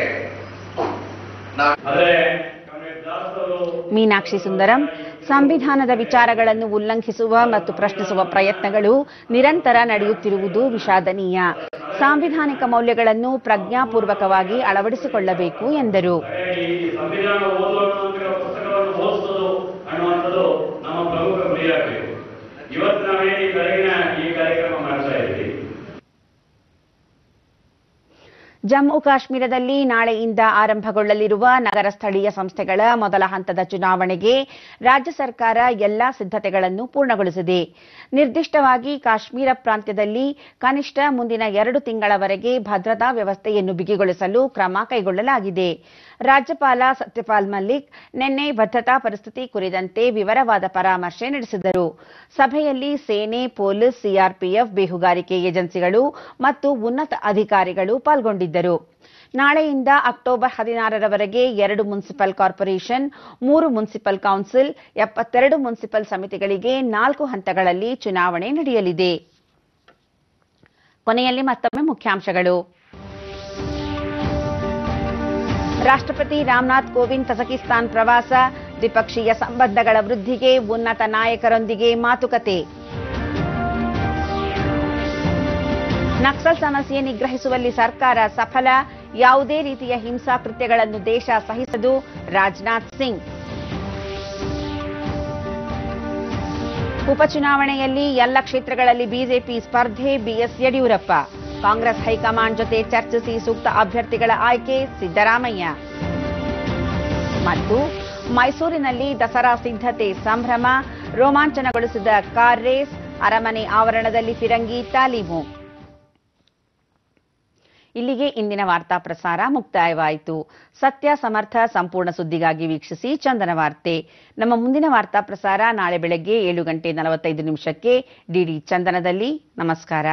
ಮೀನಾಕ್ಷಿ ಸುಂದರಂ, ಸಂವಿಧಾನದ ವಿಚಾರಗಳನ್ನು ಉಲ್ಲಂಘಿಸುವ ಮತ್ತು ಪ್ರಶ್ನಿಸುವ ಪ್ರಯತ್ನಗಳು ನಿರಂತರ ನಡೆಯುತ್ತಿರುವುದು ವಿಷಾದನೀಯ. ಸಾಂವಿಧಾನಿಕ ಮೌಲ್ಯಗಳನ್ನು ಪ್ರಜ್ಞಾಪೂರ್ವಕವಾಗಿ ಅಳವಡಿಸಿಕೊಳ್ಳಬೇಕು ಎಂದರು. ಜಮ್ಮು ಕಾಶ್ಮೀರದಲ್ಲಿ ನಾಳೆಯಿಂದ ಆರಂಭಗೊಳ್ಳಲಿರುವ ನಗರ ಸ್ಥಳೀಯ ಸಂಸ್ಥೆಗಳ ಮೊದಲ ಹಂತದ ಚುನಾವಣೆಗೆ ರಾಜ್ಯ ಸರ್ಕಾರ ಎಲ್ಲಾ ಸಿದ್ಧತೆಗಳನ್ನು ಪೂರ್ಣಗೊಳಿಸಿದೆ. ನಿರ್ದಿಷ್ಟವಾಗಿ ಕಾಶ್ಮೀರ ಪ್ರಾಂತ್ಯದಲ್ಲಿ ಕನಿಷ್ಠ ಮುಂದಿನ 2 ತಿಂಗಳವರೆಗೆ ಭದ್ರತಾ ವ್ಯವಸ್ಥೆಯನ್ನು ಬಿಗಿಗೊಳಿಸಲು ಕ್ರಮ ಕೈಗೊಳ್ಳಲಾಗಿದೆ. ರಾಜ್ಯಪಾಲ ಸತ್ಯಪಾಲ್ ಮಲ್ಲಿಕ್ ನಿನ್ನೆ ಭದ್ರತಾ ಪರಿಸ್ಥಿತಿ ಕುರಿತಂತೆ ವಿವರವಾದ ಪರಾಮರ್ಶೆ ನಡೆಸಿದರು. ಸಭೆಯಲ್ಲಿ ಸೇನೆ, ಪೊಲೀಸ್, ಸಿಆರ್ಪಿಎಫ್, ಬೇಹುಗಾರಿಕೆ ಏಜೆನ್ಸಿಗಳು ಮತ್ತು ಉನ್ನತ ಅಧಿಕಾರಿಗಳು ಪಾಲ್ಗೊಂಡಿದ್ದರು. ನಾಳೆಯಿಂದ ಅಕ್ಟೋಬರ್ 16ರವರೆಗೆ 2 municipal corporation, 3 municipal council, 72 municipal ಸಮಿತಿಗಳಿಗೆ 4 ಹಂತಗಳಲ್ಲಿ ಚುನಾವಣೆ ನಡೆಯಲಿದೆ. ಕೊನೆಯಲ್ಲಿ ಮತ್ತೊಮ್ಮೆ ಮುಖ್ಯಾಂಶಗಳು. ರಾಷ್ಟ್ರಪತಿ ರಾಮನಾಥ್ ಕೋವಿಂದ್ ಕಜಕಿಸ್ತಾನ್ ಪ್ರವಾಸ, ದ್ವಿಪಕ್ಷೀಯ ಸಂಬಂಧಗಳ ವೃದ್ಧಿಗೆ ಉನ್ನತ ನಾಯಕರೊಂದಿಗೆ ಮಾತುಕತೆ. ನಕ್ಸಲ್ ಸಮಸ್ಯೆ ನಿಗ್ರಹಿಸುವಲ್ಲಿ ಸರ್ಕಾರ ಸಫಲ, ಯಾವುದೇ ರೀತಿಯ ಹಿಂಸಾಕೃತ್ಯಗಳನ್ನು ದೇಶ ಸಹಿಸದು, ರಾಜನಾಥ್ ಸಿಂಗ್. ಉಪಚುನಾವಣೆಯಲ್ಲಿ ಎಲ್ಲ ಕ್ಷೇತ್ರಗಳಲ್ಲಿ ಬಿಜೆಪಿ ಸ್ಪರ್ಧೆ, ಬಿಎಸ್ ಯಡಿಯೂರಪ್ಪ. ಕಾಂಗ್ರೆಸ್ ಹೈಕಮಾಂಡ್ ಜೊತೆ ಚರ್ಚಿಸಿ ಸೂಕ್ತ ಅಭ್ಯರ್ಥಿಗಳ ಆಯ್ಕೆ, ಸಿದ್ದರಾಮಯ್ಯ. ಮತ್ತು ಮೈಸೂರಿನಲ್ಲಿ ದಸರಾ ಸಿದ್ಧತೆ ಸಂಭ್ರಮ, ರೋಮಾಂಚನಗೊಳಿಸಿದ ಕಾರ್ ರೇಸ್, ಅರಮನೆ ಆವರಣದಲ್ಲಿ ಫಿರಂಗಿ ತಾಲೀಮು. ಇಲ್ಲಿಗೆ ಇಂದಿನ ವಾರ್ತಾ ಪ್ರಸಾರ ಮುಕ್ತಾಯವಾಯಿತು. ಸತ್ಯ, ಸಮರ್ಥ, ಸಂಪೂರ್ಣ ಸುದ್ದಿಗಾಗಿ ವೀಕ್ಷಿಸಿ ಚಂದನ ವಾರ್ತೆ. ನಮ್ಮ ಮುಂದಿನ ವಾರ್ತಾ ಪ್ರಸಾರ ನಾಳೆ ಬೆಳಗ್ಗೆ 7:45 ಡಿಡಿ ಚಂದನದಲ್ಲಿ. ನಮಸ್ಕಾರ.